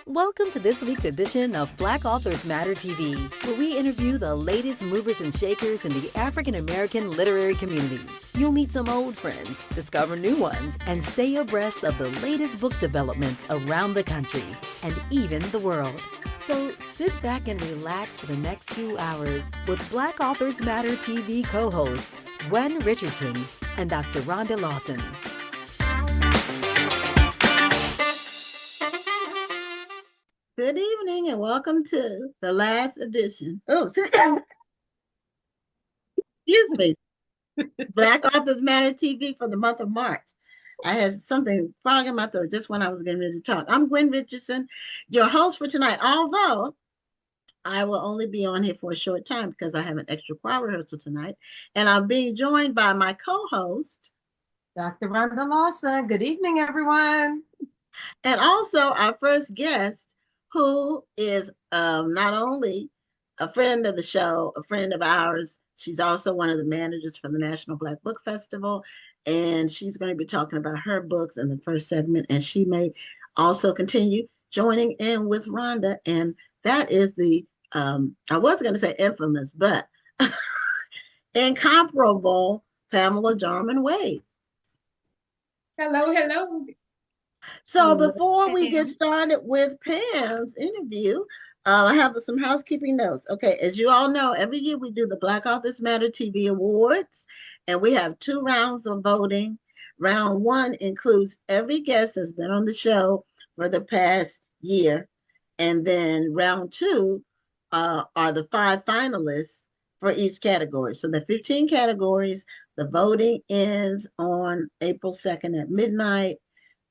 Welcome to this week's edition of Black Authors Matter TV, where we interview the latest movers and shakers in the African American literary community. You'll meet some old friends, discover new ones, and stay abreast of the latest book developments around the country and even the world. So sit back and relax for the next 2 hours with Black Authors Matter TV co-hosts Gwen Richardson and Dr. Rhonda Lawson. Good evening and welcome to the last edition. Oh, excuse me. Black Authors Matter TV for the month of March. I had something frog in my throat just when I was getting ready to talk. I'm Gwen Richardson, your host for tonight, although I will only be on here for a short time because I have an extra choir rehearsal tonight. And I'm being joined by my co-host, Dr. Rhonda Lawson. Good evening, everyone. And also our first guest, who is not only a friend of the show, a friend of ours, she's also one of the managers for the National Black Book Festival, and she's going to be talking about her books in the first segment, and she may also continue joining in with Rhonda, and that is the, I was going to say infamous, but incomparable Pamela Jarmon Wade. Hello, hello. So before we get started with Pam's interview, I have some housekeeping notes. Okay, as you all know, every year we do the Black Authors Matter TV Awards, and we have 2 rounds of voting. Round 1 includes every guest that's been on the show for the past year, and then round 2 are the 5 finalists for each category. So the 15 categories. The voting ends on April 2nd at midnight.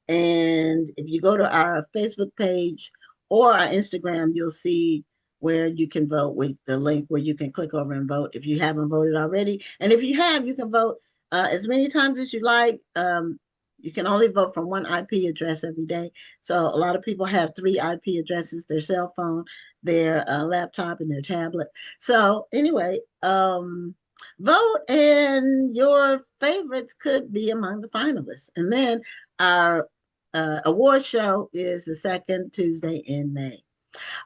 And if you go to our Facebook page or our Instagram, you'll see where you can vote with the link where you can click over and vote if you haven't voted already. And if you have, you can vote as many times as you like. You can only vote from 1 IP address every day. So a lot of people have 3 IP addresses, their cell phone, their laptop, and their tablet. So anyway, vote, and your favorites could be among the finalists. And then our award show is the 2nd Tuesday in May.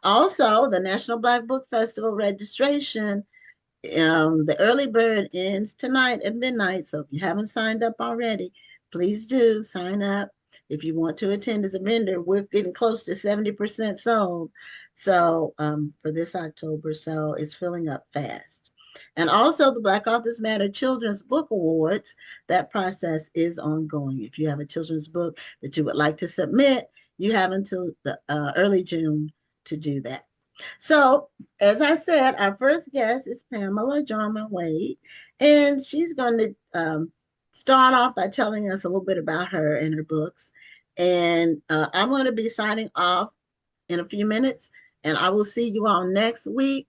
Also, the National Black Book Festival registration, the early bird ends tonight at midnight. So if you haven't signed up already, please do sign up. If you want to attend as a vendor, we're getting close to 70% sold. So for this October, so it's filling up fast. And also the Black Authors Matter Children's Book Awards, that process is ongoing. If you have a children's book that you would like to submit, you have until the early June to do that. So, as I said, our first guest is Pamela Jarmon Wade, and she's going to start off by telling us a little bit about her and her books. And I'm going to be signing off in a few minutes, and I will see you all next week.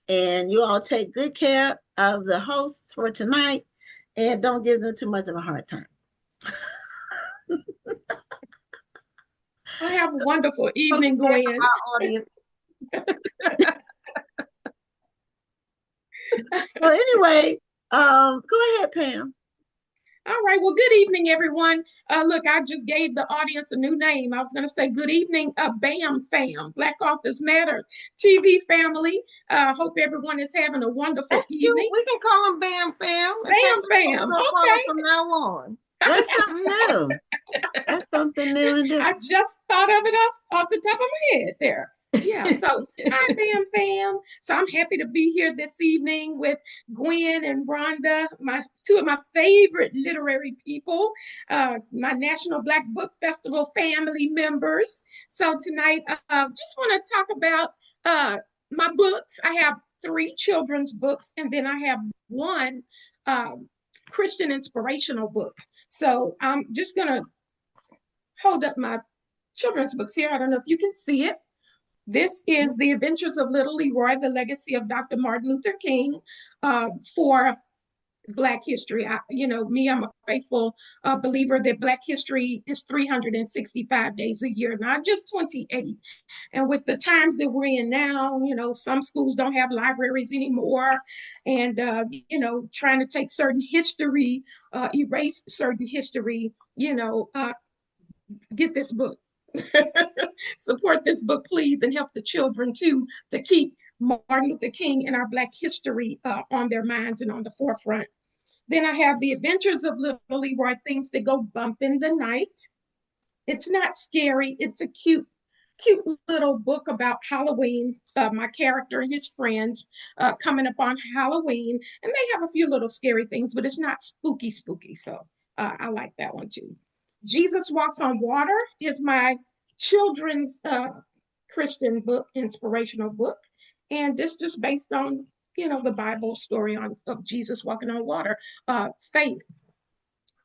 And you all take good care of the hosts for tonight and don't give them too much of a hard time. I have a wonderful evening, Gwen. Well, anyway, go ahead, Pam. All right. Well, good evening, everyone. Look, I just gave the audience a new name. I was going to say good evening, BAM fam, Black Authors Matter TV family. Hope everyone is having a wonderful evening. We can call them BAM fam. BAM fam. Okay. From now on. That's something new. That's something new and different. I just thought of it off the top of my head there. Yeah, so hi, BAM fam. So I'm happy to be here this evening with Gwen and Rhonda, 2 of my favorite literary people, my National Black Book Festival family members. So tonight, just want to talk about my books. I have 3 children's books, and then I have 1 Christian inspirational book. So I'm just going to hold up my children's books here. I don't know if you can see it. This is The Adventures of Little Leroy, the legacy of Dr. Martin Luther King for Black history. I'm a faithful believer that Black history is 365 days a year, not just 28. And with the times that we're in now, some schools don't have libraries anymore. And, trying to take certain history, erase certain history, get this book. support this book, please, and help the children too to keep Martin Luther King and our Black history on their minds and on the forefront. Then I have The Adventures of Little Leroy, Things That Go Bump in the Night. It's not scary. It's a cute little book about Halloween. My character and his friends coming up on Halloween, and they have a few little scary things, but it's not spooky. So I like that one too. Jesus Walks on Water is my children's Christian book, inspirational book, and this just based on the Bible story of Jesus walking on water, faith.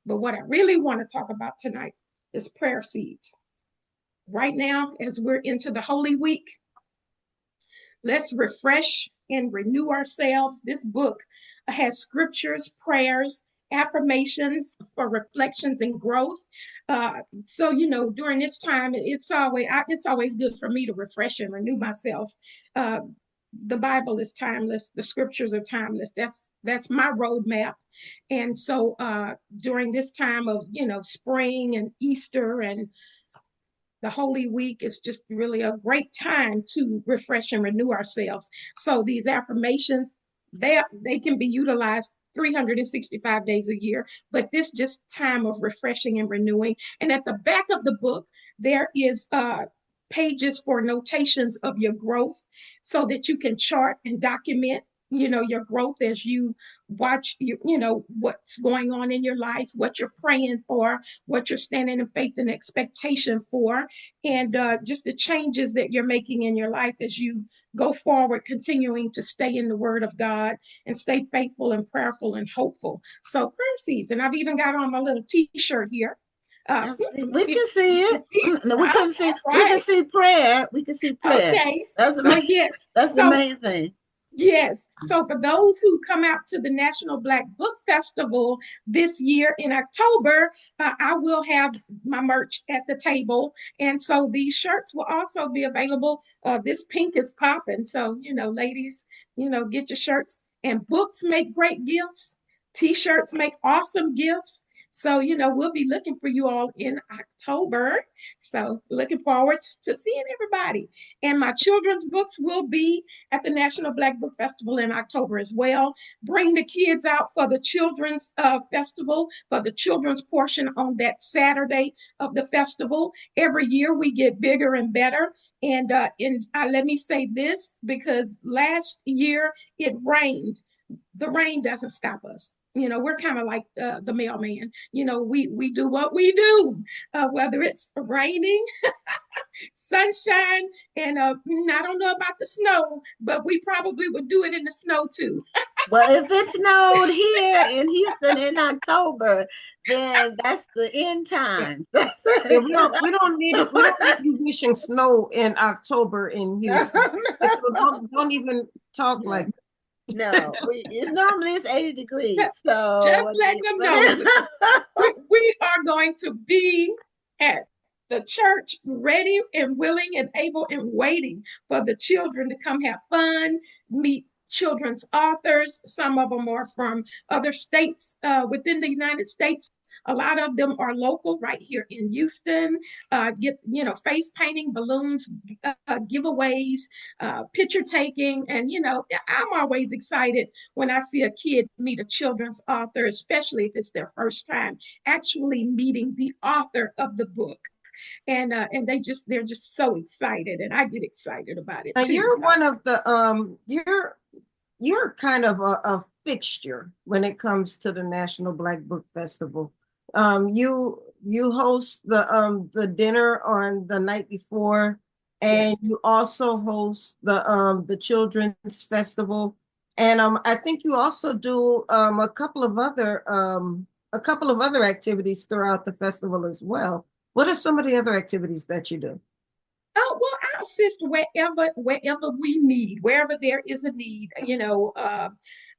But what I really want to talk about tonight is prayer seeds. Right now, as we're into the Holy Week, let's refresh and renew ourselves. This book has scriptures, prayers, affirmations for reflections and growth. So during this time, it's always good for me to refresh and renew myself. The Bible is timeless. The scriptures are timeless. That's my roadmap. And so during this time of spring and Easter and the Holy Week, is just really a great time to refresh and renew ourselves. So these affirmations, they can be utilized 365 days a year, but this just time of refreshing and renewing. And at the back of the book, there is pages for notations of your growth so that you can chart and document your growth as you watch what's going on in your life, what you're praying for, what you're standing in faith and expectation for, and just the changes that you're making in your life as you go forward, continuing to stay in the Word of God and stay faithful and prayerful and hopeful. So prayer season. I've even got on my little t-shirt here. We can see it. No, we can see. Right. We can see prayer. We can see prayer. Okay. That's the main thing. Yes. So for those who come out to the National Black Book Festival this year in October, I will have my merch at the table. And so these shirts will also be available. This pink is popping. So, ladies, get your shirts. And books make great gifts. T-shirts make awesome gifts. So, we'll be looking for you all in October. So looking forward to seeing everybody. And my children's books will be at the National Black Book Festival in October as well. Bring the kids out for the children's festival, for the children's portion on that Saturday of the festival. Every year we get bigger and better. And let me say this, because last year it rained. The rain doesn't stop us. We're kind of like the mailman. We do what we do, whether it's raining, sunshine, and I don't know about the snow, but we probably would do it in the snow too. Well, if it snowed here in Houston in October, then that's the end times. Yeah, we don't need you wishing snow in October in Houston. So don't even talk like that. No, normally it's 80 degrees. So just letting them know we are going to be at the church ready and willing and able and waiting for the children to come have fun, meet children's authors. Some of them are from other states within the United States. A lot of them are local right here in Houston. Get, face painting, balloons, giveaways, picture taking. And, I'm always excited when I see a kid meet a children's author, especially if it's their first time actually meeting the author of the book. And they're just so excited, and I get excited about it too. You're one of the you're kind of a fixture when it comes to the National Black Book Festival. You host the dinner on the night before, and yes, you also host the children's festival, and I think you also do a couple of other activities throughout the festival as well. What are some of the other activities that you do? Oh, well, I assist wherever we need, wherever there is a need.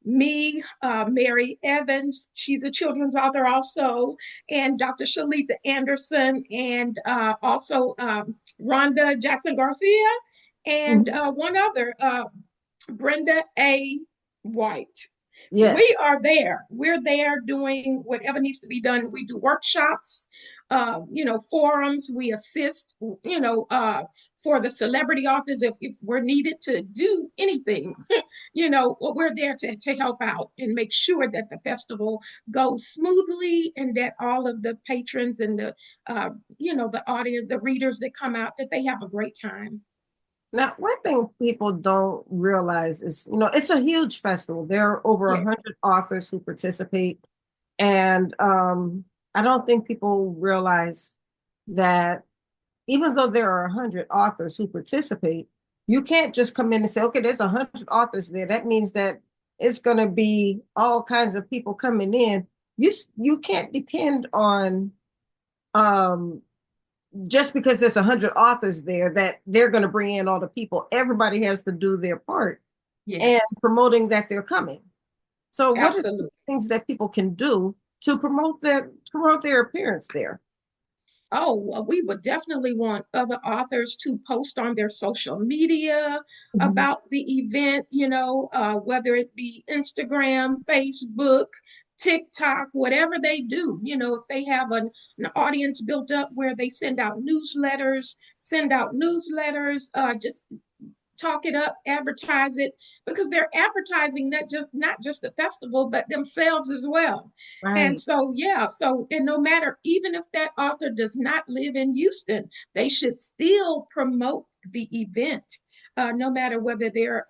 Mary Evans, she's a children's author also, and Dr. Shalita Anderson, and also Rhonda Jackson Garcia, and one other, Brenda A. White. Yes. We are there. We're there doing whatever needs to be done. We do workshops. forums. We assist, for the celebrity authors if we're needed to do anything. We're there to help out and make sure that the festival goes smoothly and that all of the patrons and the audience, the readers that come out, that they have a great time. Now, one thing people don't realize is, it's a huge festival. There are over Yes. 100 authors who participate. And I don't think people realize that even though there are 100 authors who participate, you can't just come in and say, okay, there's 100 authors there. That means that it's going to be all kinds of people coming in. You can't depend on just because there's 100 authors there that they're going to bring in all the people. Everybody has to do their part and promoting that they're coming. So what are the things that people can do to promote their appearance there? Oh, well, we would definitely want other authors to post on their social media about the event, whether it be Instagram, Facebook, TikTok, whatever they do. If they have an audience built up where they send out newsletters, just talk it up, advertise it, because they're advertising not just the festival, but themselves as well. Right. And so, and no matter, even if that author does not live in Houston, they should still promote the event. No matter whether they're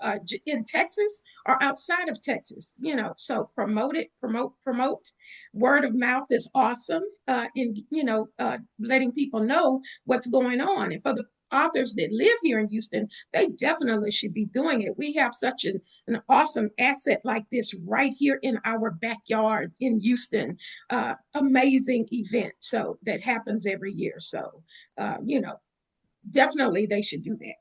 in Texas or outside of Texas, so promote it, promote. Word of mouth is awesome in, letting people know what's going on. And for the authors that live here in Houston, they definitely should be doing it. We have such an awesome asset like this right here in our backyard in Houston. Amazing event that happens every year. So, definitely they should do that.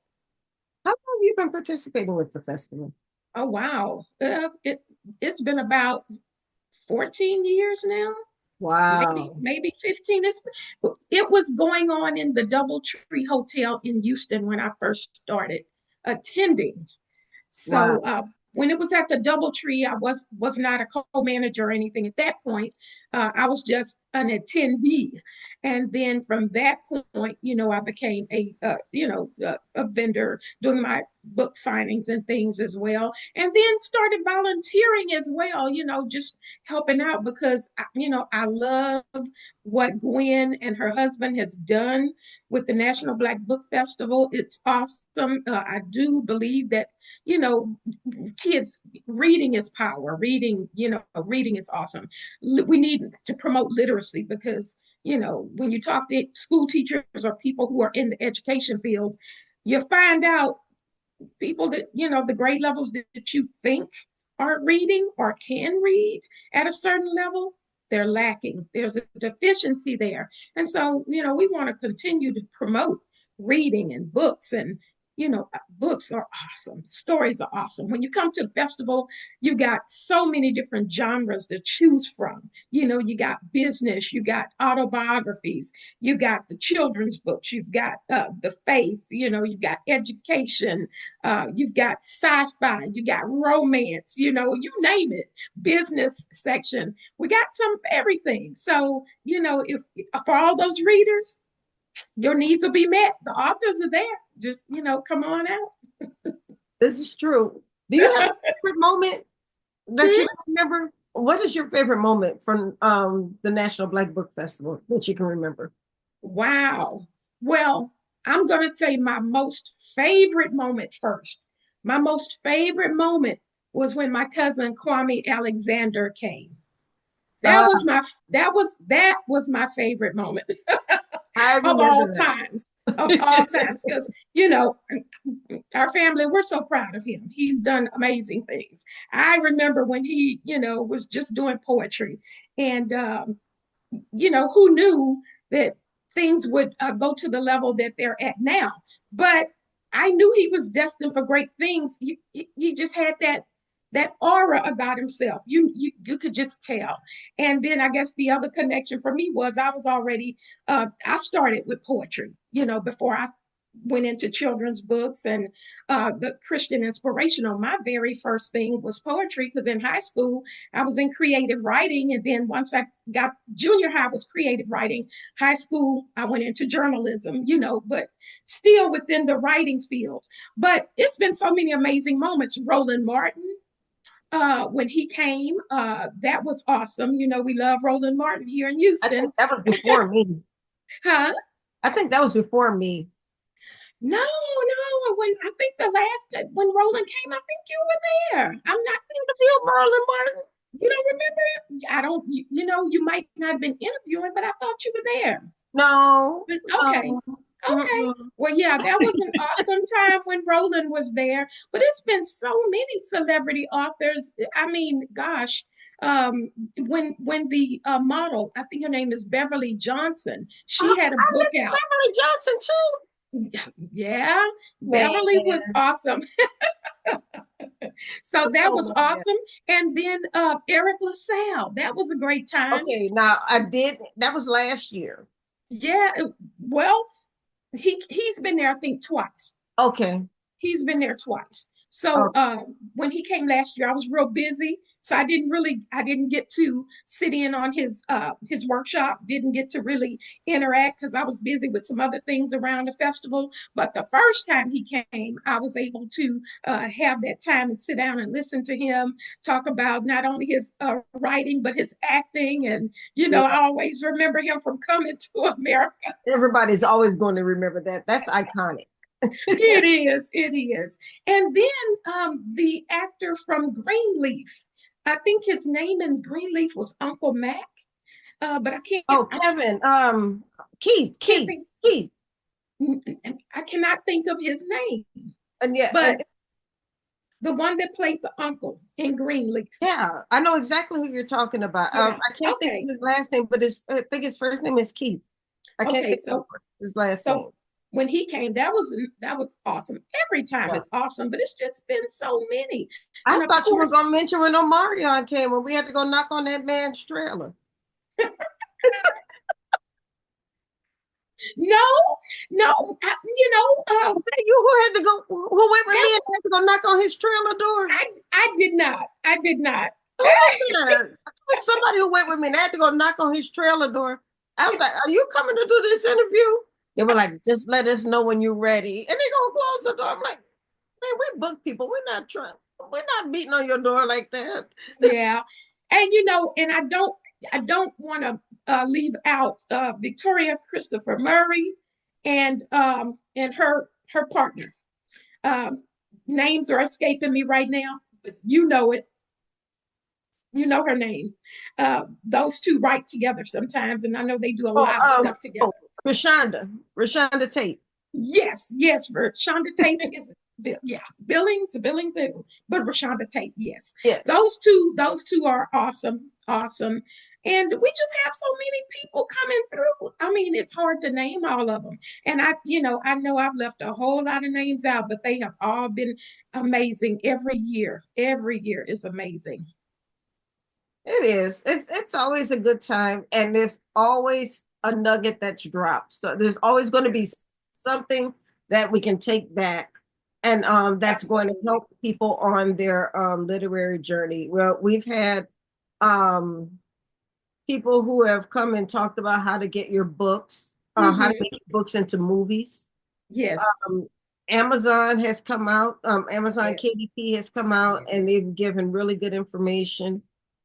How long have you been participating with the festival? Oh, wow. It's been about 14 years now. Wow. Maybe 15. It was going on in the DoubleTree Hotel in Houston when I first started attending. So when it was at the DoubleTree, I was not a co-manager or anything at that point. I was just an attendee. And then from that point, I became a vendor doing my book signings and things as well. And then started volunteering as well, just helping out because, I love what Gwen and her husband has done with the National Black Book Festival. It's awesome. I do believe that, kids, reading is power. Reading is awesome. We need to promote literacy because, when you talk to school teachers or people who are in the education field, you find out people that, the grade levels that you think aren't reading or can read at a certain level, they're lacking. There's a deficiency there. And so, we want to continue to promote reading and books. And books are awesome. Stories are awesome. When you come to the festival, you got so many different genres to choose from. You got business, you got autobiographies, you got the children's books, you've got the faith, you've got education, you've got sci-fi, you got romance, you name it, business section. We got some of everything. So, if for all those readers, your needs will be met. The authors are there. Just, come on out. This is true. Do you have a favorite moment that you can remember? What is your favorite moment from the National Black Book Festival that you can remember? Wow. Well, I'm going to say my most favorite moment first. My most favorite moment was when my cousin Kwame Alexander came. That was my favorite moment. Of all times, because our family, we're so proud of him. He's done amazing things. I remember when he was just doing poetry, and who knew that things would go to the level that they're at now. But I knew he was destined for great things. He just had that aura about himself. You could just tell. And then I guess the other connection for me was I was already I started with poetry, before I went into children's books and the Christian inspirational. My very first thing was poetry because in high school I was in creative writing, and then once I got junior high was creative writing. High school I went into journalism, but still within the writing field. But it's been so many amazing moments. Roland Martin, when he came, that was awesome. We love Roland Martin here in I Houston. think that was before me. Huh? I think that was before me. No, no. When I think the last when Roland came, I think you were there. I'm not Interview Merlin Martin. You don't remember it? I don't. You might not have been interviewing, but I thought you were there. No. Okay. Okay. Mm-mm. Well, yeah, that was an awesome time when Roland was there. But it's been so many celebrity authors. I mean, gosh, when the model, I think her name is Beverly Johnson, she had a I book remember out. Beverly Johnson too. Yeah, Man. Beverly was awesome. So I'm that so was mad. awesome. And then Eric LaSalle, that was a great time. Okay, now that was last year. Yeah, well, he's been there, I think, twice. Okay. He's been there twice. So when he came last year, I was real busy. So I didn't get to sit in on his workshop, didn't get to really interact because I was busy with some other things around the festival. But the first time he came, I was able to have that time and sit down and listen to him talk about not only his writing, but his acting. And, I always remember him from Coming to America. Everybody's always going to remember that. That's iconic. It is. It is. And then the actor from Greenleaf, I think his name in Greenleaf was Uncle Mac, but I can't. Oh, Kevin. Keith. I cannot think of his name. And yeah, but the one that played the uncle in Greenleaf. Yeah, I know exactly who you're talking about. Yeah. I can't think of his last name, but I think his first name is Keith. I can't think of his last name. When he came, that was awesome. Every time is awesome, but it's just been so many. I thought you were going to mention when Omarion came, when we had to go knock on that man's trailer. No, you who had to go, who went with me and had to go knock on his trailer door? I did not. Somebody who went with me and had to go knock on his trailer door. I was like, are you coming to do this interview? They were like, just let us know when you're ready. And they gonna close the door. I'm like, man, we book people. We're not beating on your door like that. Yeah. And and I don't want to leave out Victoria Christopher Murray and her partner. Names are escaping me right now, but you know it. You know her name. Those two write together sometimes, and I know they do a lot of stuff together. Rashonda Tate. Yes, Rashonda Tate is Billings, but Rashonda Tate, yes. Yeah. Those two are awesome. And we just have so many people coming through. I mean, it's hard to name all of them. And I know I've left a whole lot of names out, but they have all been amazing every year. Every year is amazing. It is. It's always a good time, and there's always a nugget that's dropped. So there's always going to be something that we can take back, and that's going to help people on their literary journey. Well, we've had people who have come and talked about how to get your books, how to make your books into movies. Yes. Amazon has come out. Amazon KDP has come out, and they've given really good information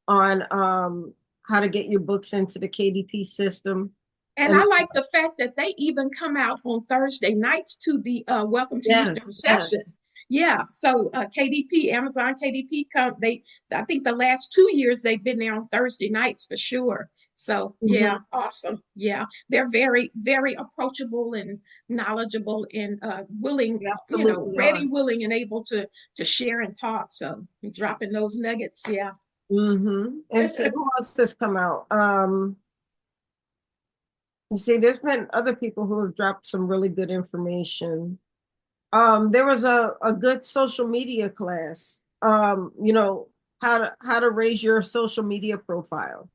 on how to get your books into the KDP system. And I like the fact that they even come out on Thursday nights to the Welcome to Houston reception. Yeah, so KDP, Amazon KDP, I think the last 2 years they've been there on Thursday nights for sure. So yeah, awesome. Yeah, they're very, very approachable and knowledgeable and willing, ready, willing, and able to share and talk. So dropping those nuggets, yeah. And so who else has come out? You see, there's been other people who have dropped some really good information. There was a good social media class. How to raise your social media profile.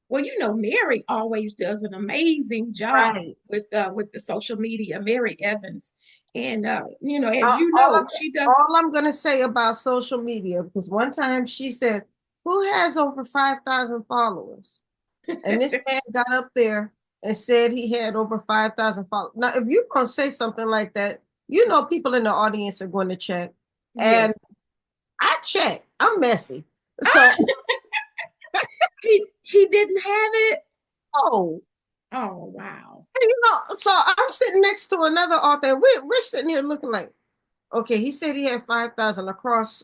Well, Mary always does an amazing job with the social media. Mary Evans, And as All, you all, know, I'm, she does. all I'm gonna say about social media, because one time she said, "Who has over 5,000 followers?" And this man got up there and said he had over 5,000 followers. Now, if you're gonna say something like that, people in the audience are going to check. And Yes. I check. I'm messy. So, He didn't have it. oh, Oh, wow. so I'm sitting next to another author. We're sitting here looking like, okay, he said he had 5,000 across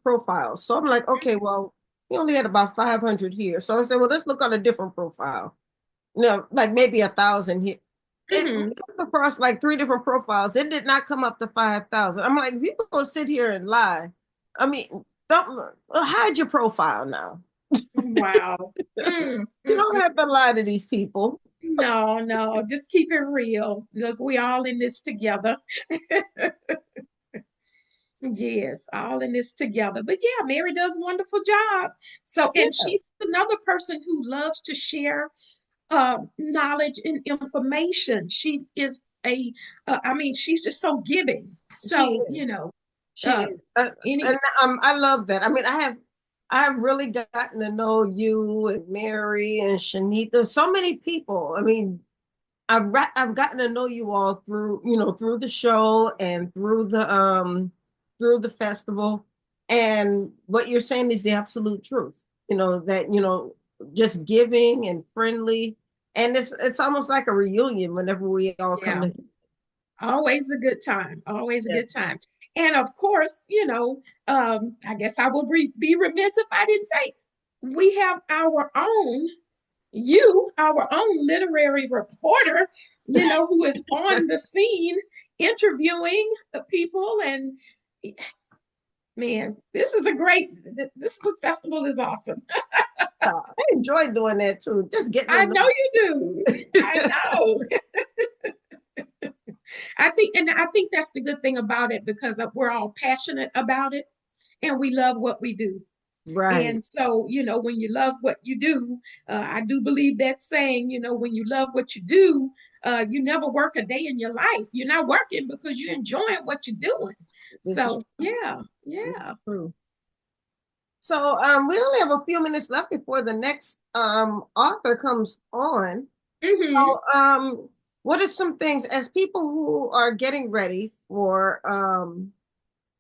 profiles. So I'm like, okay, well, he only had about 500 here. So I said, well, let's look on a different profile. Like maybe 1,000 here. It Mhm. looked across like 3 different profiles. It did not come up to 5,000. I'm like, if you're gonna sit here and lie, I mean, don't hide your profile now. Wow. Mm, You mm, don't mm. have to lie to these people. No, no, just keep it real. Look, we all in this together. Yes, all in this together. But yeah, Mary does a wonderful job. So, Yeah, and she's another person who loves to share knowledge and information. She is I mean, she's just so giving. she So, is. She uh, is. any, And I love that. I mean, I have really gotten to know you and Mary and Shanita, so many people. I mean, I've gotten to know you all through the show and through the festival. And what you're saying is the absolute truth. That just giving and friendly, and it's almost like a reunion whenever we all come yeah, to. always a good time. Always a Yeah. good time. And of course, I guess I will be remiss if I didn't say we have our own literary reporter, who is on the scene interviewing the people. And man, this book festival is awesome. I enjoy doing that too. Just getting to I know. know you do. I know. I think that's the good thing about it, because we're all passionate about it and we love what we do. Right. And so, when you love what you do, I do believe that saying, when you love what you do, you never work a day in your life. You're not working because you're enjoying what you're doing. This is So, yeah, this is yeah. true. So we only have a few minutes left before the next author comes on. Hmm. So what are some things as people who are getting ready for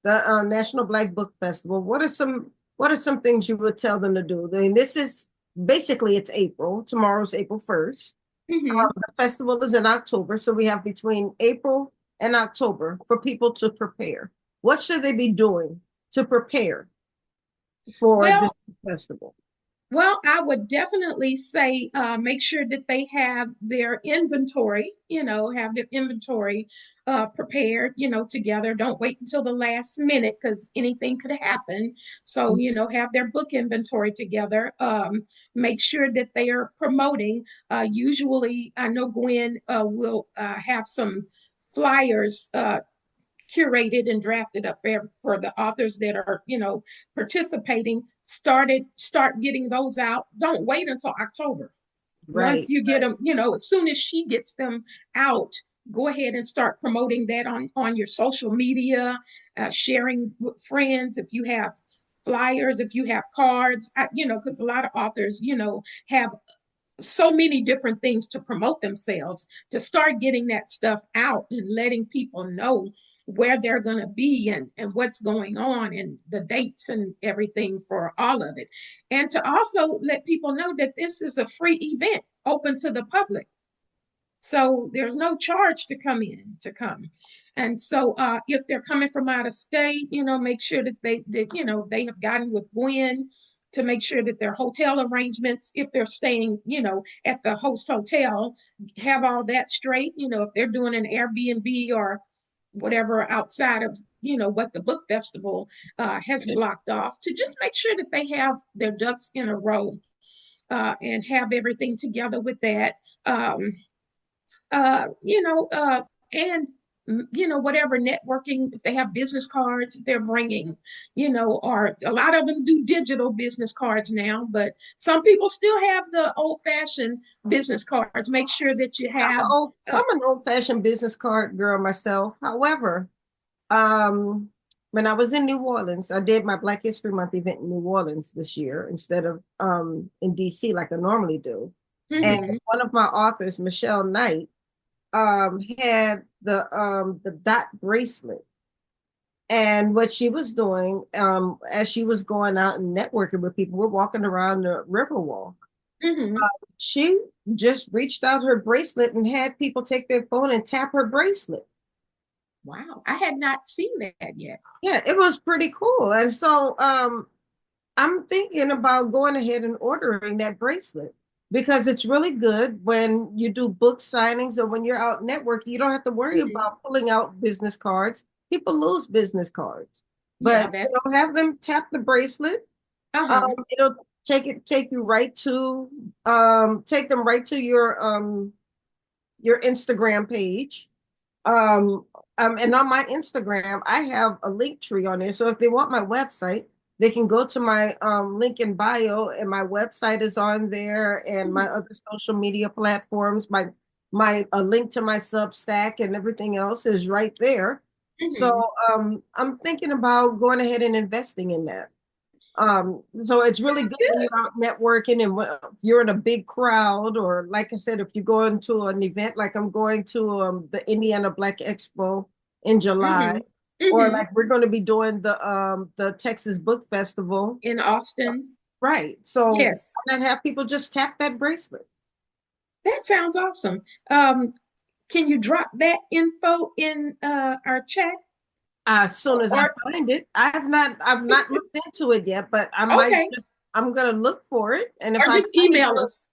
the National Black Book Festival? What are some things you would tell them to do? I mean, this is basically it's April. Tomorrow's April 1st. Hmm. The festival is in October, so we have between April and October for people to prepare. What should they be doing to prepare for this Well, festival? Well, I would definitely say make sure that they have their inventory, prepared, together. Don't wait until the last minute because anything could happen. So, have their book inventory together. Make sure that they are promoting. Usually, I know Gwen will have some flyers curated and drafted up for the authors that are participating. Start getting those out. Don't wait until October. Once Right. you get them, as soon as she gets them out, go ahead and start promoting that on your social media, sharing with friends. If you have flyers, if you have cards, because a lot of authors have so many different things to promote themselves, to start getting that stuff out and letting people know where they're going to be and what's going on and the dates and everything for all of it. And to also let people know that this is a free event open to the public. So there's no charge to come. And so if they're coming from out of state, make sure that they have gotten with Gwen to make sure that their hotel arrangements, if they're staying, at the host hotel, have all that straight. If they're doing an Airbnb or whatever outside of, what the book festival has blocked off, to just make sure that they have their ducks in a row and have everything together with that. Um, uh, you know, uh, and whatever networking, if they have business cards they're bringing, or a lot of them do digital business cards now, but some people still have the old-fashioned business cards. Make sure that you have. I'm an old-fashioned business card girl myself. However, um, when I was in New Orleans, I did my Black History Month event in New Orleans this year instead of in DC like I normally do. And one of my authors, Michelle Knight, had the dot bracelet. And what she was doing, as she was going out and networking with people, we're walking around the Riverwalk. She just reached out her bracelet and had people take their phone and tap her bracelet. Wow, I had not seen that yet. Yeah, it was pretty cool. And so I'm thinking about going ahead and ordering that bracelet because it's really good when you do book signings or when you're out networking. You don't have to worry about pulling out business cards. People lose business cards, but have them tap the bracelet. It'll take you right to take them right to your Instagram page. And on my Instagram, I have a link tree on there. So if they want my website, they can go to my link in bio, and my website is on there, and my other social media platforms, my a link to my Substack and everything else is right there. So I'm thinking about going ahead and investing in that. So it's really good when you're out networking and when you're in a big crowd, or like I said, if you go into an event, like I'm going to the Indiana Black Expo in July, or like we're going to be doing the Texas Book Festival in Austin. Right. So yes, and have people just tap that bracelet. That sounds awesome. Can you drop that info in our chat? As soon as I find it. I've not looked into it yet, but I might I'm gonna look for it. And if or just email us.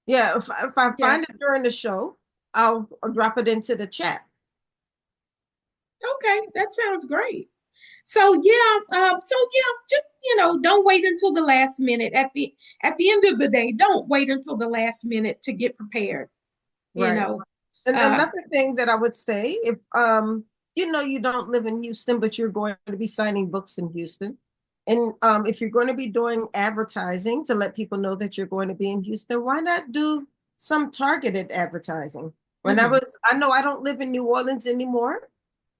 Yeah, if I find it during the show, I'll drop it into the chat. Okay, that sounds great. So just don't wait until the last minute. At the end of the day, don't wait until the last minute to get prepared. Right. And another thing that I would say, if you don't live in Houston, but you're going to be signing books in Houston, and if you're going to be doing advertising to let people know that you're going to be in Houston, why not do some targeted advertising? When I know I don't live in New Orleans anymore.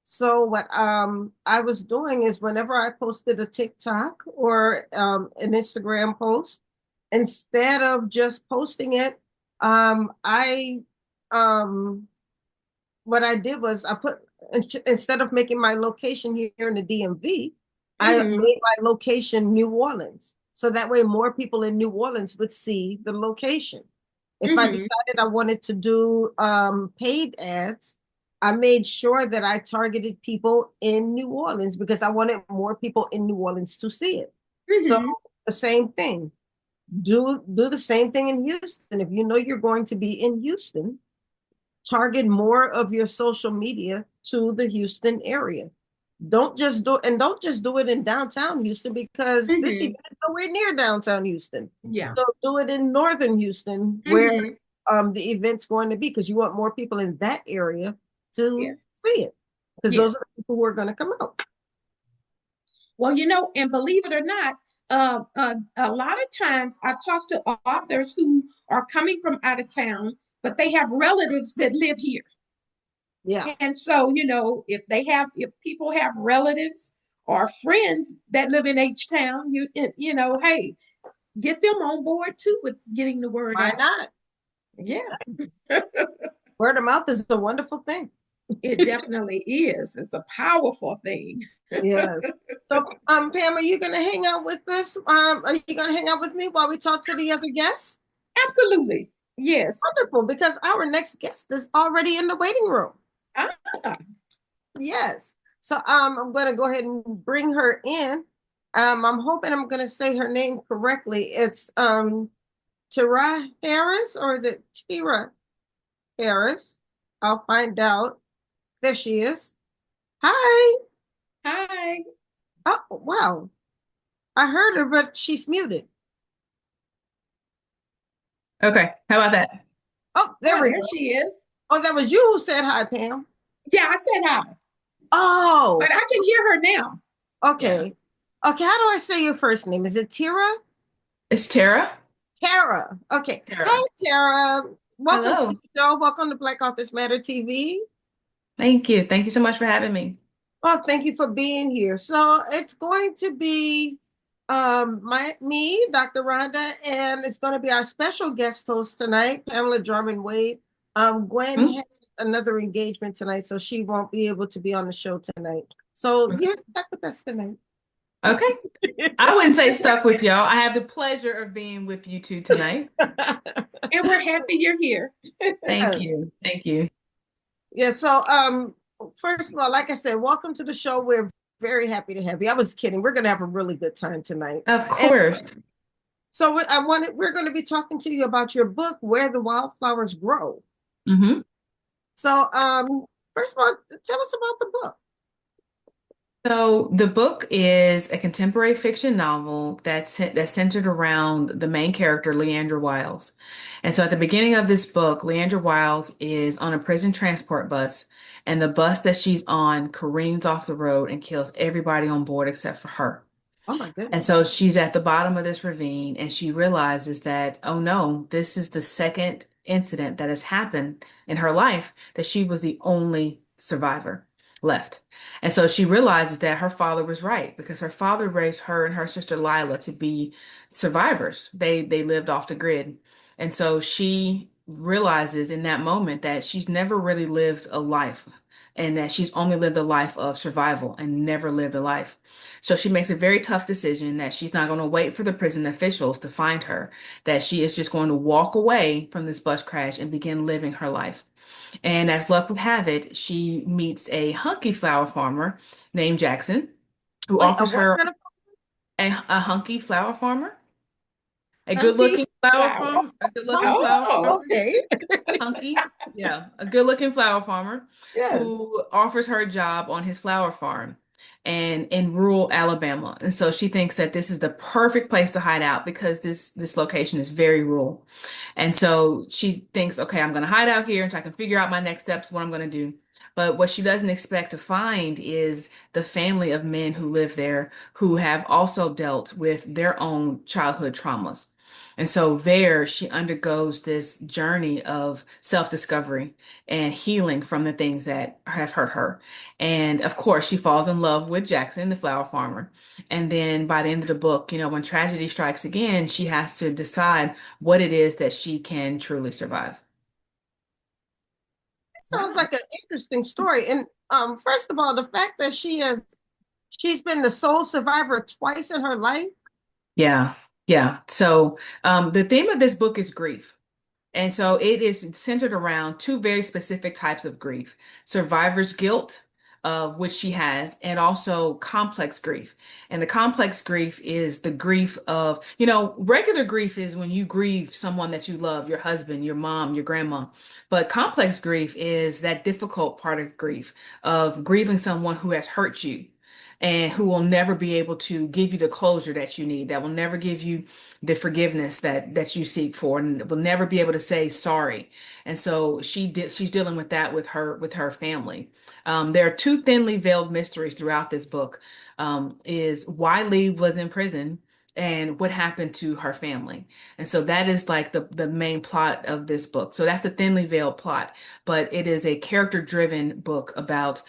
So what I was doing is whenever I posted a TikTok or an Instagram post, instead of just posting it, what I did was I put, instead of making my location here in the DMV, I made my location New Orleans. So that way more people in New Orleans would see the location. If I decided I wanted to do paid ads, I made sure that I targeted people in New Orleans because I wanted more people in New Orleans to see it. So the same thing. Do the same thing in Houston. If you know you're going to be in Houston, target more of your social media to the Houston area. Don't just do it in downtown Houston because this event is nowhere near downtown Houston. Yeah. So do it in northern Houston where the event's going to be, because you want more people in that area to see it, because those are the people who are going to come out. Well, and believe it or not, a lot of times I talk to authors who are coming from out of town, but they have relatives that live here. Yeah. And so, if people have relatives or friends that live in H-Town, hey, get them on board too with getting the word out. Why not? Yeah. Word of mouth is a wonderful thing. It definitely is. It's a powerful thing. Yes. So, Pam, are you going to hang out with us? Are you going to hang out with me while we talk to the other guests? Absolutely. Yes. Wonderful, because our next guest is already in the waiting room. Yes. So, I'm going to go ahead and bring her in. I'm hoping I'm going to say her name correctly. It's Terah Harris, or is it Terah Harris? I'll find out. There she is. Hi. Hi. Oh, wow. I heard her, but she's muted. Okay. How about that? Oh, there we go. There she is. Oh, that was you who said hi, Pam. Yeah, I said hi, Oh, but I can hear her now. okay. Okay, how do I say your first name? Is it Tira? It's Terah. Tara. Okay. Hey, Terah. Tara. Welcome to Hello. the show. Welcome to Black Authors Matter TV. Thank you. Thank you so much for having me. Well, thank you for being here. So it's going to be me, Dr. Rhonda, and it's going to be our special guest host tonight, Pamela Jarmon Wade. Gwen Hmm? had another engagement tonight, so she won't be able to be on the show tonight. So Okay. you're stuck with us tonight. Okay. I wouldn't say stuck with y'all. I have the pleasure of being with you two tonight. And we're happy you're here. Thank you. Thank you. Yeah, so first of all, like I said, welcome to the show. We're very happy to have you. I was kidding. We're going to have a really good time tonight. Of And course. so we're going to be talking to you about your book, Where the Wildflowers Grow. Hmm. So first of all, tell us about the book. So the book is a contemporary fiction novel that's centered around the main character, Leandra Wiles. And so at the beginning of this book, Leandra Wiles is on a prison transport bus, and the bus that she's on careens off the road and kills everybody on board except for her. Oh my And goodness. so she's at the bottom of this ravine and she realizes that, oh no, this is the second incident that has happened in her life that she was the only survivor left. And so she realizes that her father was right because her father raised her and her sister Lila to be survivors. They lived off the grid. And so she realizes in that moment that she's never really lived a life and that she's only lived a life of survival and never lived a life. So she makes a very tough decision that she's not going to wait for the prison officials to find her, that she is just going to walk away from this bus crash and begin living her life. And as luck would have it, she meets a hunky flower farmer named Jackson who Wait, a offers what her kind of a hunky flower farmer, a Hunky good-looking flower flower. farmer, a good-looking flower Oh, Oh, farmer. okay. Hunky, yeah, a good-looking flower farmer Yes. who offers her a job on his flower farm and in rural Alabama. And so she thinks that this is the perfect place to hide out because this location is very rural. And so she thinks, okay, I'm going to hide out here until I can figure out my next steps, what I'm going to do. But what she doesn't expect to find is the family of men who live there who have also dealt with their own childhood traumas. And so there she undergoes this journey of self-discovery and healing from the things that have hurt her. And of course, she falls in love with Jackson, the flower farmer. And then by the end of the book, when tragedy strikes again, she has to decide what it is that she can truly survive. Sounds like an interesting story. And first of all, the fact that she's been the sole survivor twice in her life. Yeah, yeah. So the theme of this book is grief. And so it is centered around two very specific types of grief: survivor's guilt, which she has, and also complex grief. And the complex grief is the grief of, regular grief is when you grieve someone that you love, your husband, your mom, your grandma. But complex grief is that difficult part of grief, of grieving someone who has hurt you. And who will never be able to give you the closure that you need, that will never give you the forgiveness that you seek for, and will never be able to say sorry. And so she's dealing with that with her family. There are two thinly veiled mysteries throughout this book. Is why Lee was in prison and what happened to her family. And so that is like the main plot of this book. So that's the thinly veiled plot, but it is a character driven book about,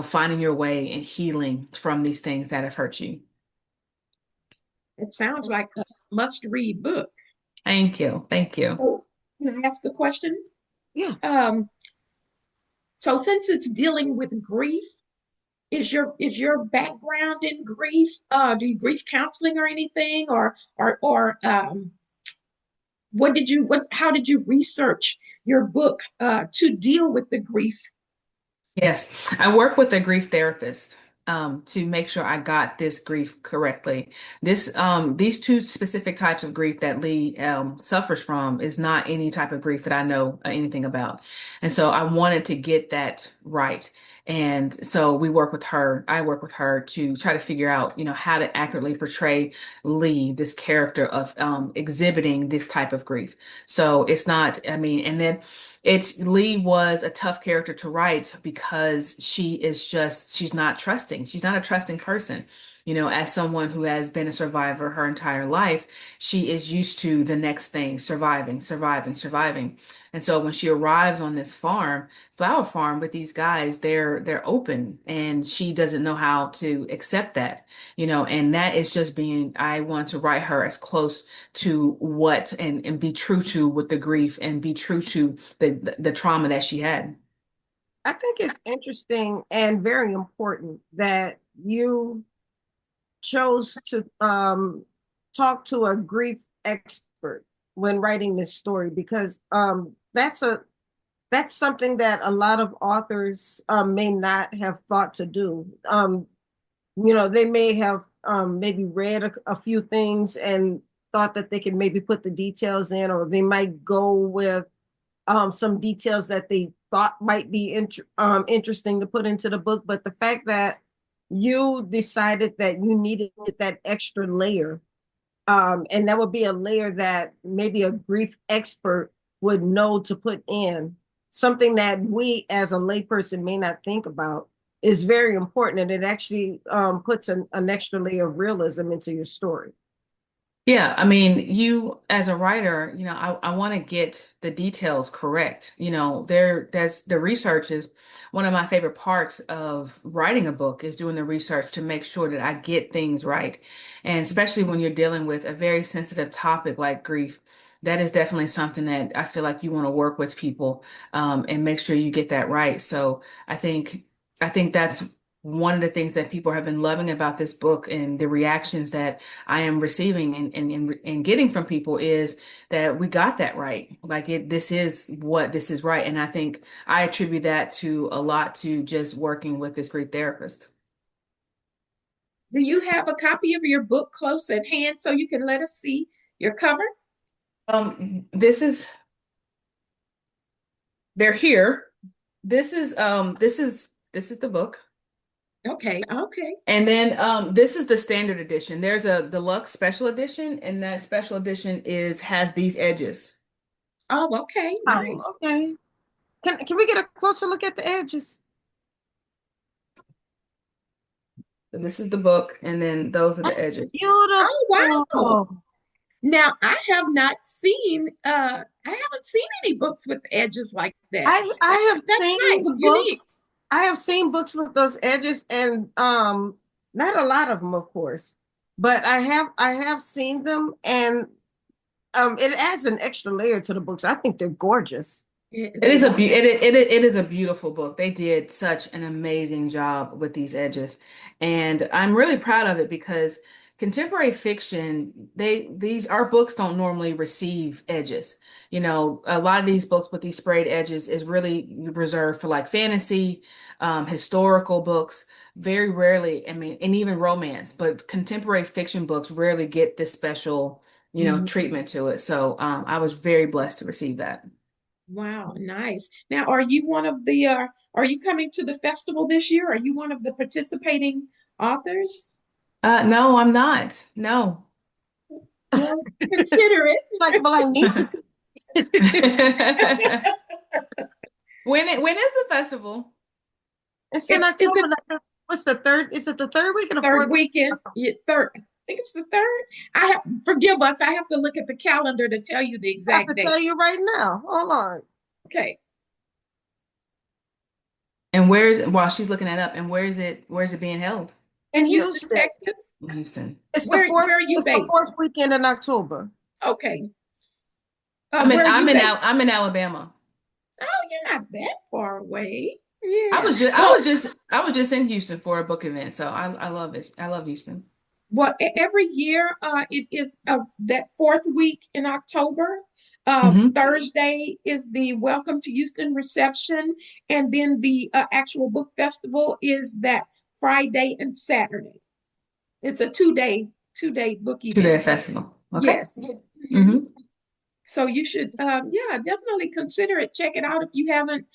finding your way and healing from these things that have hurt you. it sounds like a must-read book. Thank you. Thank you. Oh, can I ask a question? Yeah. So since it's dealing with grief, is your background in grief? Do you grief counseling or anything, or how did you research your book to deal with the grief? Yes, I work with a grief therapist to make sure I got this grief correctly. These two specific types of grief that Lee suffers from is not any type of grief that I know anything about, and so I wanted to get that right. And so we work with her, I work with her to try to figure out, how to accurately portray Lee, this character of exhibiting this type of grief. So it's not, I mean, and then Lee was a tough character to write because she's not trusting. She's not a trusting person. As someone who has been a survivor her entire life, she is used to the next thing, surviving, surviving, surviving. And so when she arrives on this flower farm with these guys, they're open and she doesn't know how to accept that, and that is just I want to write her as close to what and be true to with the grief and be true to the trauma that she had. I think it's interesting and very important that you chose to talk to a grief expert when writing this story, because that's something that a lot of authors may not have thought to do. They may have maybe read a few things and thought that they could maybe put the details in, or they might go with some details that they thought might be interesting to put into the book. But the fact that you decided that you needed that extra layer, and that would be a layer that maybe a grief expert would know to put in, something that we as a layperson may not think about, is very important. And it actually puts an extra layer of realism into your story. Yeah, I mean, you as a writer, I want to get the details correct. That's the research is one of my favorite parts of writing a book is doing the research to make sure that I get things right. And especially when you're dealing with a very sensitive topic like grief, that is definitely something that I feel like you want to work with people and make sure you get that right. So I think that's one of the things that people have been loving about this book and the reactions that I am receiving and getting from people is that we got that right. Like this is right. And I think I attribute that to a lot to just working with this great therapist. Do you have a copy of your book close at hand so you can let us see your cover? This is they're here. This is the book. Okay. And then this is the standard edition. There's a deluxe special edition, and that special edition has these edges. Oh, okay. Nice. Oh, okay. Can we get a closer look at the edges? So this is the book, and then those are the edges. Beautiful. Oh, wow. Now I have not seen I haven't seen any books with edges like that. That's seen nice. Unique. I have seen books with those edges, and not a lot of them, of course, but I have seen them, and it adds an extra layer to the books. I think they're gorgeous. It is a beautiful book. They did such an amazing job with these edges, and I'm really proud of it because contemporary fiction, our books don't normally receive edges. A lot of these books with these sprayed edges is really reserved for like fantasy, historical books. Very rarely, I mean, and even romance, but contemporary fiction books rarely get this special, treatment to it. So I was very blessed to receive that. Wow, nice. Now, are you one of the are you coming to the festival this year? Are you one of the participating authors? No, I'm not. No. Well, consider it. Well, I need to. When is the festival? It's in October. What's the third? Is it the third week or the third fourth weekend? Yeah, third. I think it's the third. Forgive us. I have to look at the calendar to tell you the exact date. I have to tell you right now. Hold on. Okay. And while she's looking that up, and where is it being held? In Houston, Texas. Houston. Where are you based? The fourth weekend in October. Okay. I'm in Alabama. Oh, you're not that far away. Yeah. I was just in Houston for a book event, so I love it. I love Houston. Well, every year it is that fourth week in October. Thursday is the Welcome to Houston reception, and then the actual book festival is that Friday and Saturday. It's a two-day book event. 2-day festival. Okay. Yes. Mm-hmm. So you should, definitely consider it. Check it out if you haven't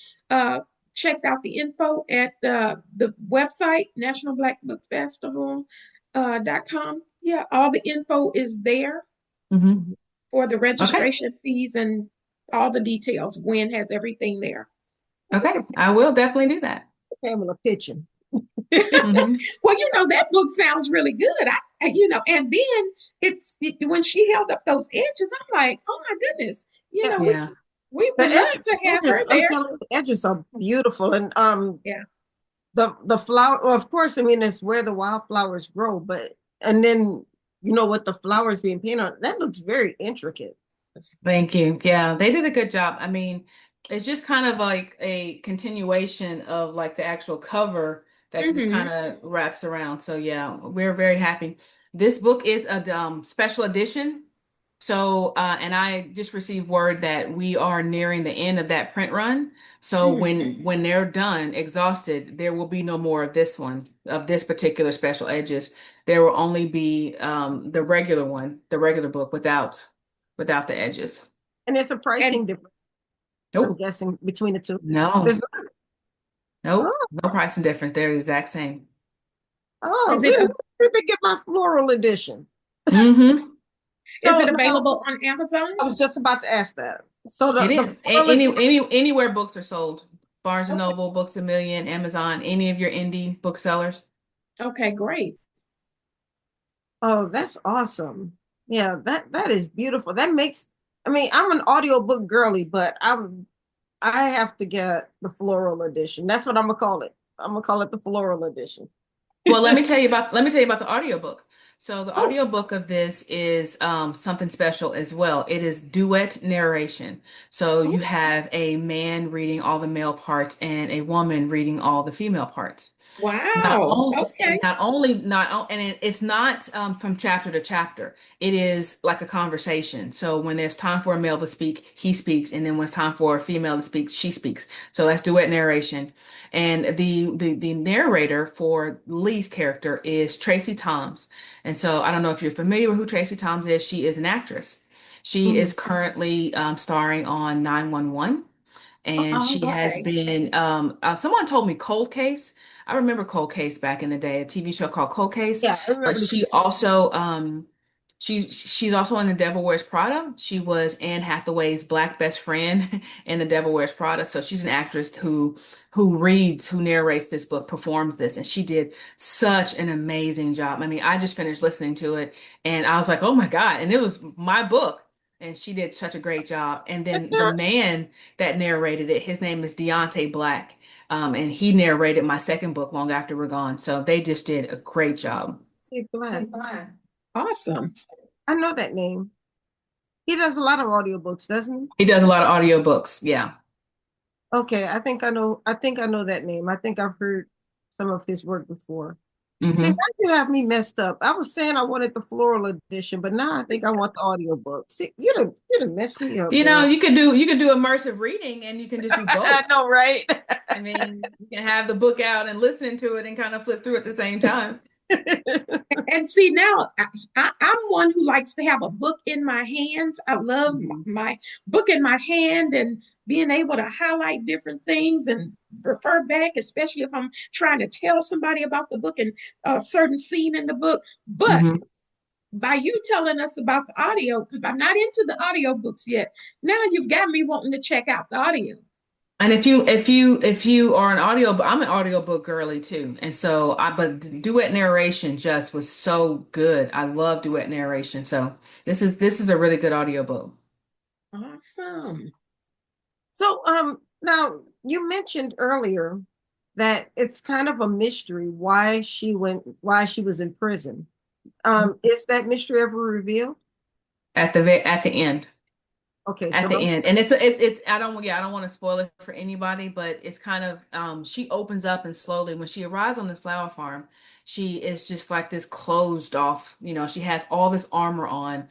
checked out the info at the website, National Black Book Festival .com. Yeah, all the info is there Hmm. for the Okay. registration fees and all the details. Gwen has everything there. Okay. I will definitely do that. Pamela pitching. Hmm. Well, that book sounds really good. And then when she held up those edges, I'm like, oh my goodness, Yeah. we Yeah. we The would love to have edges, her I'm there. telling you, the edges are beautiful. And Yeah. the flower, well, of course, I mean, it's where the wildflowers grow, but and then with the flowers being painted on, that looks very intricate. Thank you. Yeah, they did a good job. I mean, it's just kind of like a continuation of like the actual cover that just kind Hmm. of wraps around. So yeah, we're very happy. This book is a special edition. So, and I just received word that we are nearing the end of that print run. So Hmm. when they're done, exhausted, there will be no more of this one, of this particular special edges. There will only be the regular one, the regular book without the edges. And there's a And pricing difference, I'm Nope. guessing, between the two. No, There's not. nope. Oh, No pricing difference. They're the exact same. oh, is it then a, let me get my floral edition. Hmm. is So it now available on Amazon? I was just about to ask that. So It the is. floral edition. Anywhere books are sold. Barnes and Okay. Noble, Books a Million, Amazon, any of your indie booksellers. Okay, great. Oh, that's awesome. Yeah, that is beautiful. That makes, I mean, I'm an audiobook girly, but I have to get the floral edition. That's what I'm gonna call it. I'm gonna call it the floral edition. Well, let me tell you about the audiobook. So the Oh, audiobook of this is something special as well. It is duet narration. So you have a man reading all the male parts and a woman reading all the female parts. Not Wow. only, Okay. it's not from chapter to chapter. It is like a conversation. So when there's time for a male to speak, he speaks, and then when it's time for a female to speak, she speaks. So that's duet narration. And the narrator for Lee's character is Tracy Toms. And so I don't know if you're familiar with who Tracy Toms is. She is an actress. She mhm. is currently starring on 911, and Oh, she has Okay. been someone told me Cold Case. I remember Cold Case back in the day, a TV show called Cold Case. yeah, I But remember the she TV. also she's also in The Devil Wears Prada. She was Anne Hathaway's black best friend in The Devil Wears Prada. So she's an actress who narrates this book, performs this, and she did such an amazing job. I mean, I just finished listening to it and I was like, oh my God. And it was my book. And she did such a great job. And then the man that narrated it, his name is Deontay Black. And he narrated my second book, Long After We're Gone. So they just did a great job. Steve Black. Awesome. I know that name. He does a lot of audiobooks, doesn't he? He does a lot of audiobooks. Yeah. Okay, I think I know. I think I know that name. I think I've heard some of his work before. See, now Hmm. you have me messed up. I was saying I wanted the floral edition, but now I think I want the audiobook. See, you done messed me up, You know, girl. you could do immersive reading and you can just do both. I know, right? I mean, you can have the book out and listen to it and kind of flip through at the same time. And see, now I'm one who likes to have a book in my hands. I love my book in my hand and being able to highlight different things and refer back, especially if I'm trying to tell somebody about the book and a certain scene in the book. But Hmm. by you telling us about the audio, because I'm not into the audio books yet, now you've got me wanting to check out the audio. And if you are an audio, I'm an audiobook girly too. And so but duet narration just was so good. I love duet narration. So this is a really good audiobook. Awesome. So, now you mentioned earlier that it's kind of a mystery why she was in prison. Is that mystery ever revealed? At the end. Okay, so At the don't. end. And it's I don't want to spoil it for anybody, but it's kind of she opens up and slowly when she arrives on the flower farm, she is just like this closed off, she has all this armor on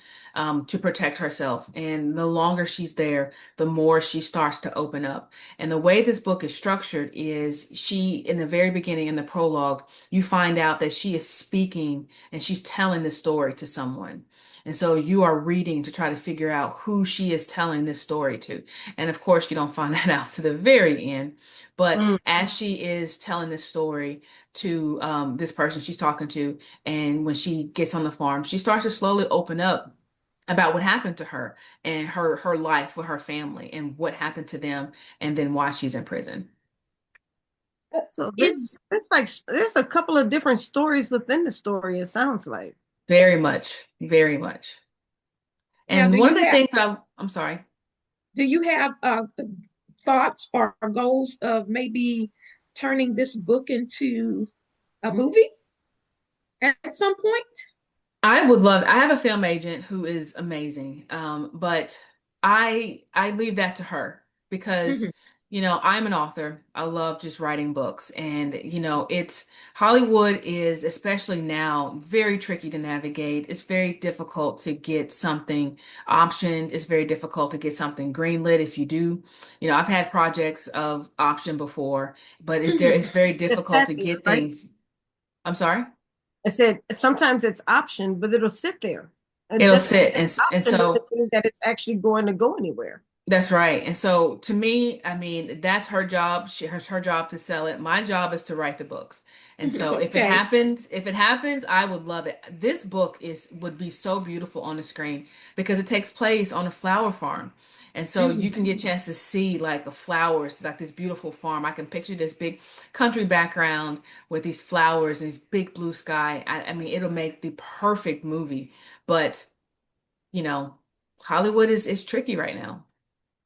to protect herself. And the longer she's there, the more she starts to open up. And the way this book is structured is in the very beginning, in the prologue, you find out that she is speaking and she's telling the story to someone. And so you are reading to try to figure out who she is telling this story to. And of course, you don't find that out to the very end. But Mm. as she is telling this story to this person she's talking to, and when she gets on the farm, she starts to slowly open up about what happened to her and her life with her family and what happened to them, and then why she's in prison. So It it's like there's a couple of different stories within the story, it sounds like. Very much, very much. now And one of the things I'm sorry. do you have thoughts or goals of maybe turning this book into a movie at some point? I have a film agent who is amazing. But I leave that to her because, Mhm. I'm an author. I love just writing books. And, it's Hollywood is, especially now, very tricky to navigate. It's very difficult to get something optioned. It's very difficult to get something greenlit if you do. I've had projects of option before, but it's very It's difficult sat to there, get right? things. I'm sorry? I said sometimes it's option, but it'll sit there. And It'll just sit. because it's And option so doesn't mean that it's actually going to go anywhere. that's right. And so to me, I mean, that's her job. Her job to sell it. My job is to write the books. And so Okay. if it happens, I would love it. This book would be so beautiful on the screen because it takes place on a flower farm. And so you Mhm. can get a chance to see like the flowers, like this beautiful farm. I can picture this big country background with these flowers and this big blue sky. I mean, it'll make the perfect movie. But, you know, Hollywood is tricky right now.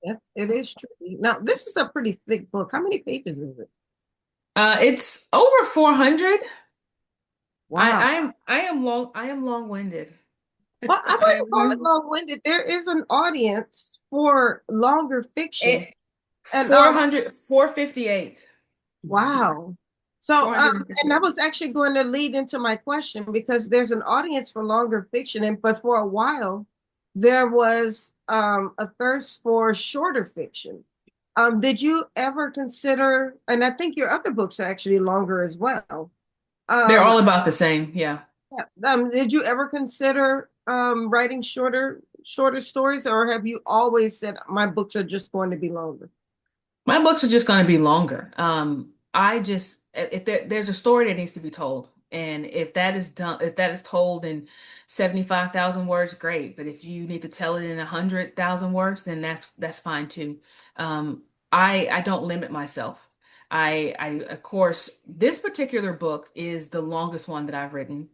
Yes, it is tricky. Now, this is a pretty thick book. How many pages is it? It's over 400. Wow. I am long-winded. Well, I I wouldn't call it remember. long-winded. There is an audience for longer fiction. It And 400 458. wow. So and that 458. was actually going to lead into my question because there's an audience for longer fiction, and but for a while there was a thirst for shorter fiction. Did you ever consider, and I think your other books are actually longer as well. They're Um, all about the same. Yeah. yeah, did you ever consider writing shorter stories, or have you always said my books are just going to be longer? My books are just going to be longer. I just if there's a story that needs to be told, and if that is told in 75,000 words, great. But if you need to tell it in 100,000 words, then that's fine too. Um, I don't limit myself. I of course this particular book is the longest one that I've written.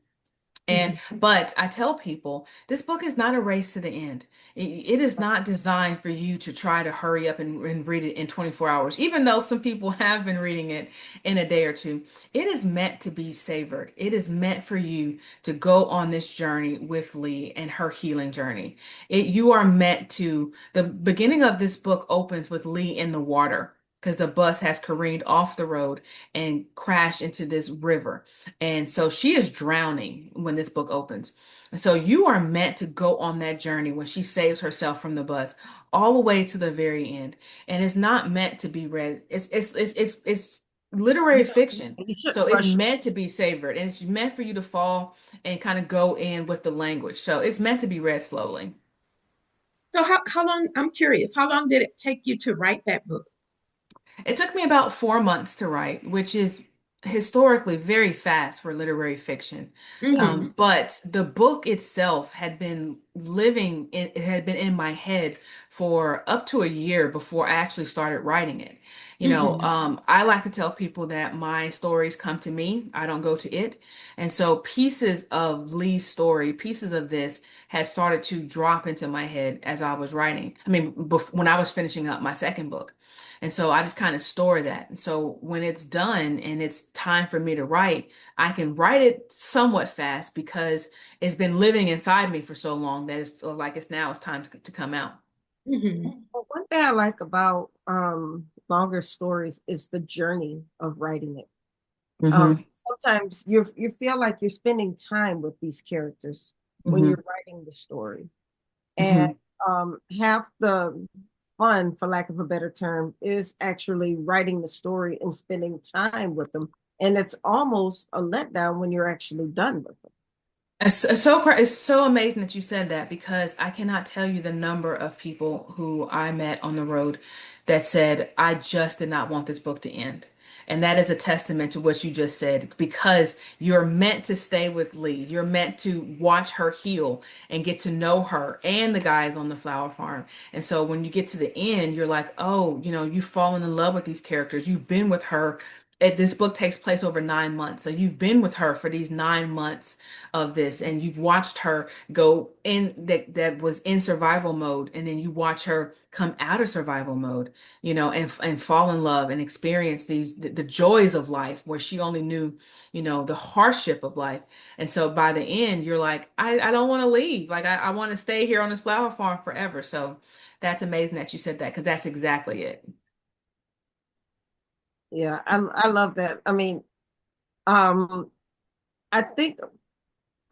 And Mhm. but I tell people this book is not a race to the end. It is not designed for you to try to hurry up and read it in 24 hours, even though some people have been reading it in a day or two. It is meant to be savored. It is meant for you to go on this journey with Lee and her healing journey. You are meant to, the beginning of this book opens with Lee in the water because the bus has careened off the road and crashed into this river. And so she is drowning when this book opens. And so you are meant to go on that journey when she saves herself from the bus all the way to the very end. And it's not meant to be read. It's literary You fiction. you So shouldn't it's rush. meant to be savored and it's meant for you to fall and kind of go in with the language. So it's meant to be read slowly. So how long, I'm curious, how long did it take you to write that book? It took me about 4 months to write, which is historically very fast for literary fiction. Hmm. But the book itself had been it had been in my head for up to a year before I actually started writing it. Hmm. I like to tell people that my stories come to me, I don't go to it. And so pieces of Lee's story, pieces of this had started to drop into my head as I was writing. I mean, when I was finishing up my second book. And so I just kind of store that. And so when it's done and it's time for me to write, I can write it somewhat fast because it's been living inside me for so long that it's time to come out. Hmm. But one thing I like about longer stories is the journey of writing it. Hmm. Sometimes you feel like you're spending time with these characters when Hmm. you're writing the story. And Hmm. half the fun, for lack of a better term, is actually writing the story and spending time with them. And it's almost a letdown when you're actually done with them. It's so amazing that you said that because I cannot tell you the number of people who I met on the road that said, I just did not want this book to end. And that is a testament to what you just said because you're meant to stay with Lee. You're meant to watch her heal and get to know her and the guys on the flower farm. And so when you get to the end, you're like, oh, you've fallen in love with these characters. You've been with her. This book takes place over 9 months. So you've been with her for these 9 months of this and you've watched her go in that was in survival mode and then you watch her come out of survival mode, and fall in love and experience the joys of life where she only knew, the hardship of life. And so by the end you're like, I don't want to leave. Like I want to stay here on this flower farm forever. So that's amazing that you said that because that's exactly it. Yeah, I love that. I mean, um, I think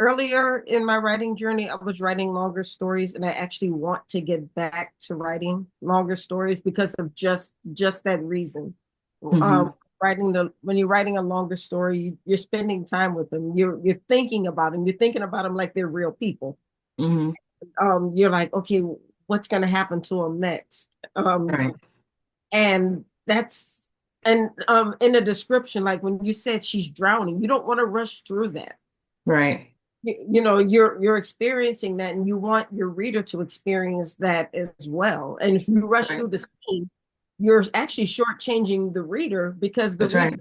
earlier in my writing journey, I was writing longer stories, and I actually want to get back to writing longer stories because of just that reason. Hmm. Writing the when you're writing a longer story, you're spending time with them. You're thinking about them. You're thinking about them like they're real people. Hmm. You're like, okay, what's going to happen to them next? Right. And that's in the description, like when you said she's drowning, you don't want to rush through that. Right. You're experiencing that and you want your reader to experience that as well. And if you rush Right. through the scene, you're actually shortchanging the reader because the That's reader right.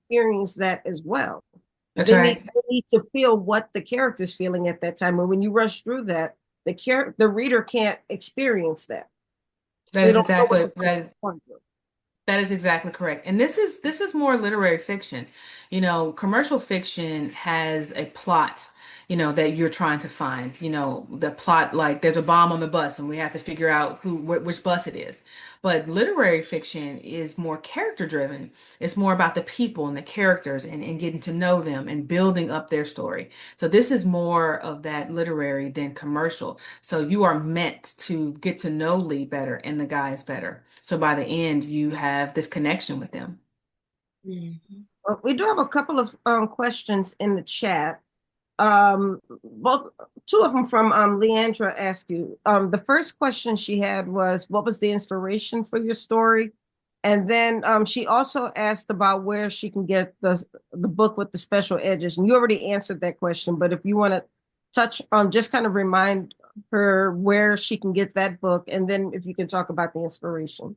experience that as well. That's They need, right. they need to feel what the character's feeling at that time. And when you rush through that, the reader can't experience that. That They is don't know what the exactly that is person's going through. That is exactly correct. And this is more literary fiction. Commercial fiction has a plot, that you're trying to find. The plot like there's a bomb on the bus and we have to figure out which bus it is. But literary fiction is more character driven. It's more about the people and the characters and getting to know them and building up their story. So this is more of that literary than commercial. So you are meant to get to know Lee better and the guys better. So by the end, you have this connection with them. Mhm. We do have a couple of questions in the chat. Both two of them from Leandra asked you. The first question she had was, "What was the inspiration for your story?" And then she also asked about where she can get the book with the special edges. And you already answered that question, but if you want to touch on, just kind of remind her where she can get that book, and then if you can talk about the inspiration.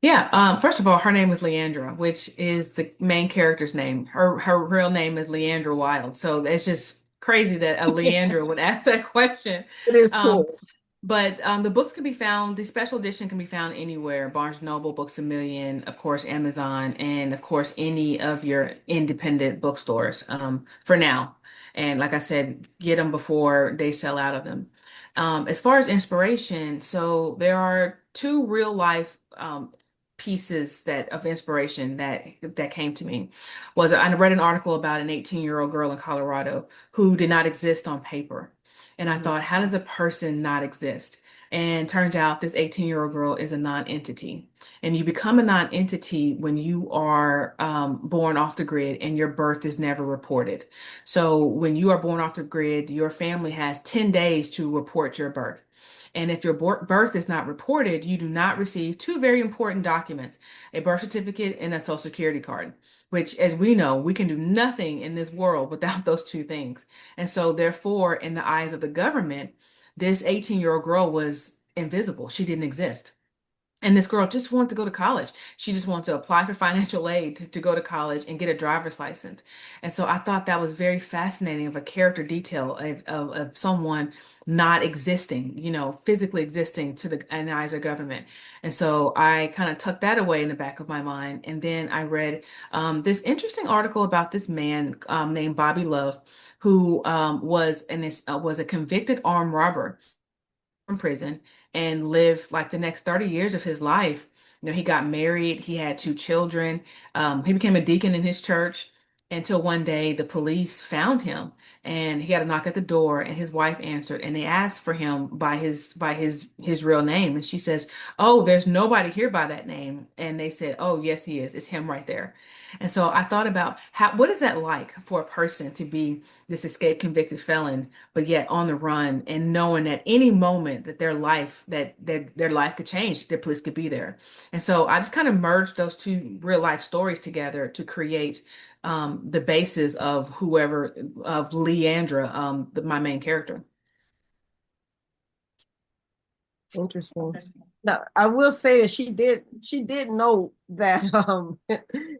Yeah, first of all, her name is Leandra, which is the main character's name. Her real name is Leandra Wild. So it's just crazy that a Leandra would ask that question. It is Um, cool. But the books can be found, the special edition can be found anywhere. Barnes& Noble, Books A Million, of course, Amazon, and of course, any of your independent bookstores for now. And like I said, get them before they sell out of them. As far as inspiration, so there are two real life pieces of inspiration that came to me. I read an article about an 18-year-old girl in Colorado who did not exist on paper. And I Mhm. thought, how does a person not exist? And turns out this 18-year-old girl is a non-entity. And you become a non-entity when you are born off the grid and your birth is never reported. So when you are born off the grid, your family has 10 days to report your birth. And if your birth is not reported, you do not receive two very important documents, a birth certificate and a social security card, which, as we know, we can do nothing in this world without those two things. And so, therefore, in the eyes of the government, this 18-year-old girl was invisible. She didn't exist. And this girl just wanted to go to college. She just wanted to apply for financial aid to go to college and get a driver's license. And so I thought that was very fascinating of a character detail of someone not existing, physically existing to the in the eyes of government. And so I kind of tucked that away in the back of my mind. And then I read this interesting article about this man named Bobby Love, who was a convicted armed robber from prison and lived like the next 30 years of his life. He got married, he had two children, he became a deacon in his church, until one day the police found him and he got a knock at the door and his wife answered and they asked for him by his real name. And she says, "Oh, there's nobody here by that name." And they said, "Oh, yes, he is. It's him right there." And so I thought about what is that like for a person to be this escaped convicted felon, but yet on the run and knowing at any moment that their life could change, the police could be there. And so I just kind of merged those two real life stories together to create the basis of Leandra, my main character. Interesting. Now, I will say that she did know that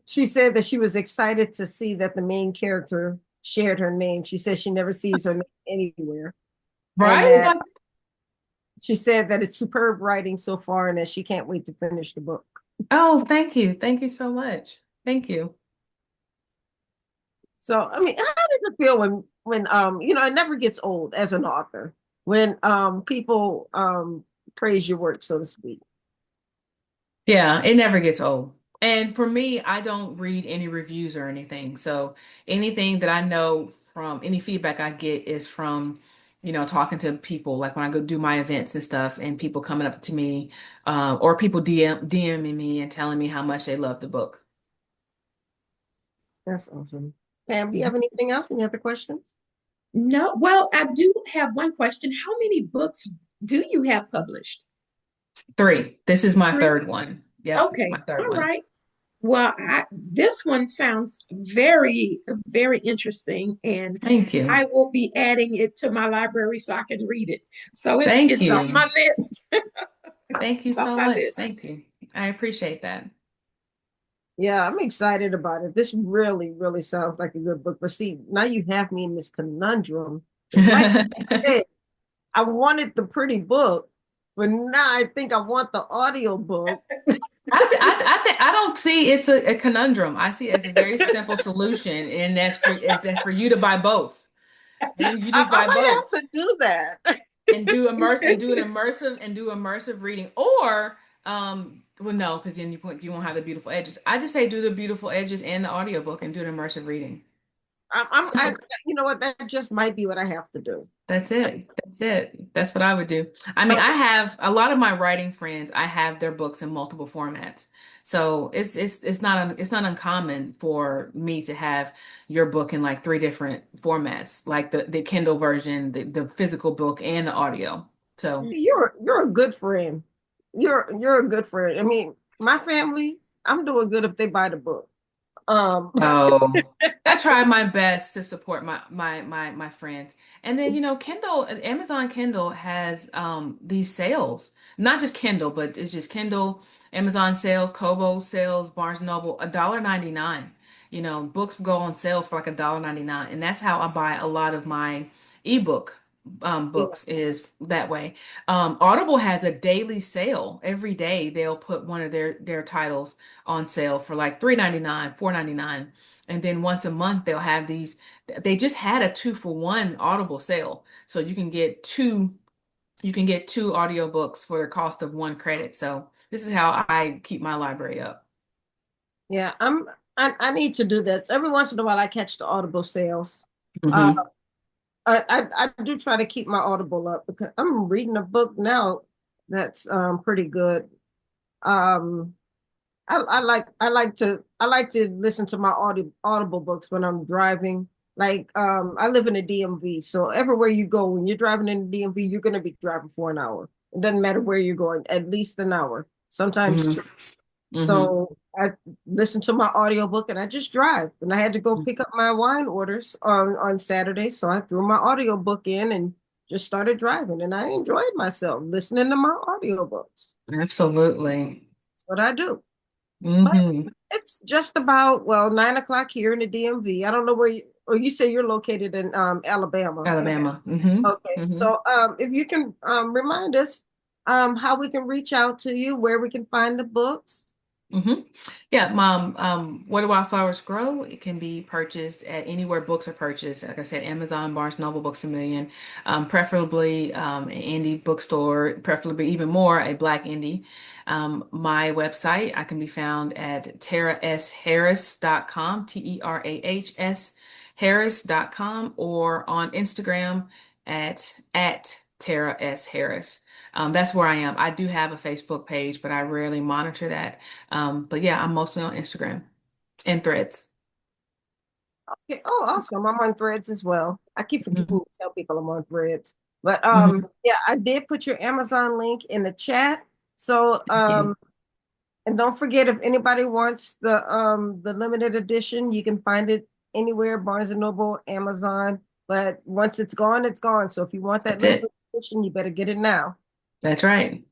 she said that she was excited to see that the main character shared her name. She said she never sees her name anywhere. And Right? that she said that it's superb writing so far and that she can't wait to finish the book. Oh, thank you. Thank you so much. Thank you. So, I mean, how does it feel when it never gets old as an author when people praise your work, so to speak? Yeah, it never gets old. And for me, I don't read any reviews or anything. So anything that I know from any feedback I get is from, talking to people, like when I go do my events and stuff, and people coming up to me, or people DMing me and telling me how much they love the book. That's awesome. Pam, do you have anything else? Any other questions? No, well, I do have one question. How many books do you have published? 3. This is my Three? third one. Yep, my Okay, third all one. right. Well, this one sounds very, very interesting, and Thank you. I will be adding it to my library so I can read it. So Thank it's on my you. list. Thank you It's on so my much. list. Thank you. I appreciate that. Yeah, I'm excited about it. This really, really sounds like a good book. But see, now you have me in this conundrum. It's like I said, I wanted the pretty book, but now I think I want the audio book. I don't see it's a conundrum. I see it as a very simple solution, and is that for you to buy both. And you just I buy might both have to do that. and do immersive reading. Or well no, because then you won't have the beautiful edges. I just say do the beautiful edges and the audiobook and do an immersive reading. So You know what? That just might be what I have to do. that's it. That's it. That's what I would do. I mean, I Okay. have a lot of my writing friends, I have their books in multiple formats. So it's not uncommon for me to have your book in like 3 different formats, like the Kindle version, the physical book, and the audio. So You're a good friend. You're a good friend. I mean, my family, I'm doing good if they buy the book. oh, I try my best to support my friends. And then, Kindle, Amazon Kindle has these sales. Not just Kindle, but it's just Kindle, Amazon sales, Kobo sales, Barnes Noble, $1.99. Books go on sale for like $1.99. And that's how I buy a lot of my ebook Yeah. books is that way. Audible has a daily sale. Every day they'll put one of their titles on sale for like $3.99, $4.99. And then once a month they'll have these. They just had a 2-for-1 Audible sale. So you can get two audiobooks for the cost of one credit. So this is how I keep my library up. Yeah, I need to do that. Every once in a while I catch the Audible sales. Uh, Hmm. I do try to keep my Audible up because I'm reading a book now that's pretty good. Um, I like to listen to my Audible books when I'm driving. Like I live in the DMV, so everywhere you go when you're driving in the DMV, you're gonna be driving for an hour. It doesn't matter where you're going, at least an hour, sometimes Hmm. two. Hmm. So I listen to my audiobook and I just drive. And I had to go pick up my wine orders on Saturday, so I threw my audiobook in and just started driving, and I enjoyed myself listening to my audiobooks. Absolutely. That's what I do. But Hmm. it's just about, well, 9 o'clock here in the DMV. I don't know where you say you're located in Alabama. Alabama. Hmm. Okay. Hmm. So if you can remind us how we can reach out to you, where we can find the books. hmm Yeah, Mom, Where Do Wildflowers Grow? It can be purchased at anywhere books are purchased. Like I said, Amazon, Barnes Noble, Books a Million, preferably an indie bookstore, preferably even more a Black indie. My website, I can be found at terahsharris.com, TERAHS Harris.com, or on Instagram at Terah S. Harris. That's where I am. I do have a Facebook page, but I rarely monitor that. But yeah, I'm mostly on Instagram and Threads. Okay. Oh, awesome. I'm on Threads as well. I keep forgetting Mhm. to tell people I'm on Threads. But Mhm. yeah, I did put your Amazon link in the chat. So Thank you. and don't forget, if anybody wants the limited edition, you can find it anywhere, Barnes and Noble, Amazon. But once it's gone, it's gone. So if you want that That's limited it. edition, you better get it now. That's right.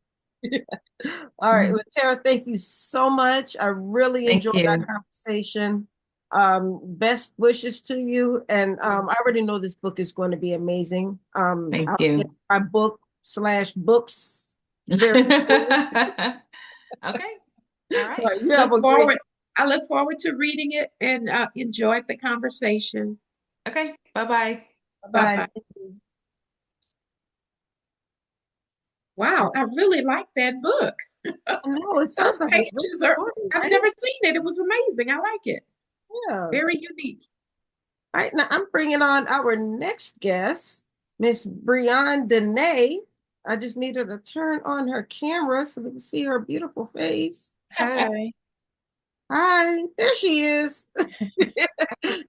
All right. Mhm. Well, Terah, thank you so much. I really Thank enjoyed our you. conversation. Best wishes to you. And I Yes. already know this book is going to be amazing. Thank I'll get you. my book/books very soon. Okay. All All right. right, you have Look a great forward. I look forward to reading it and enjoyed the conversation. Okay. Bye-bye. Bye bye. bye. Wow, I really like that book. I know it Those sounds like a great pages are, story, I've right? never seen it. It was amazing. I like it. Yeah. Very unique. All right, now I'm bringing on our next guest, Miss BriAnn Danae. I just needed to turn on her camera so we can see her beautiful face. Hi, Hi, there she is.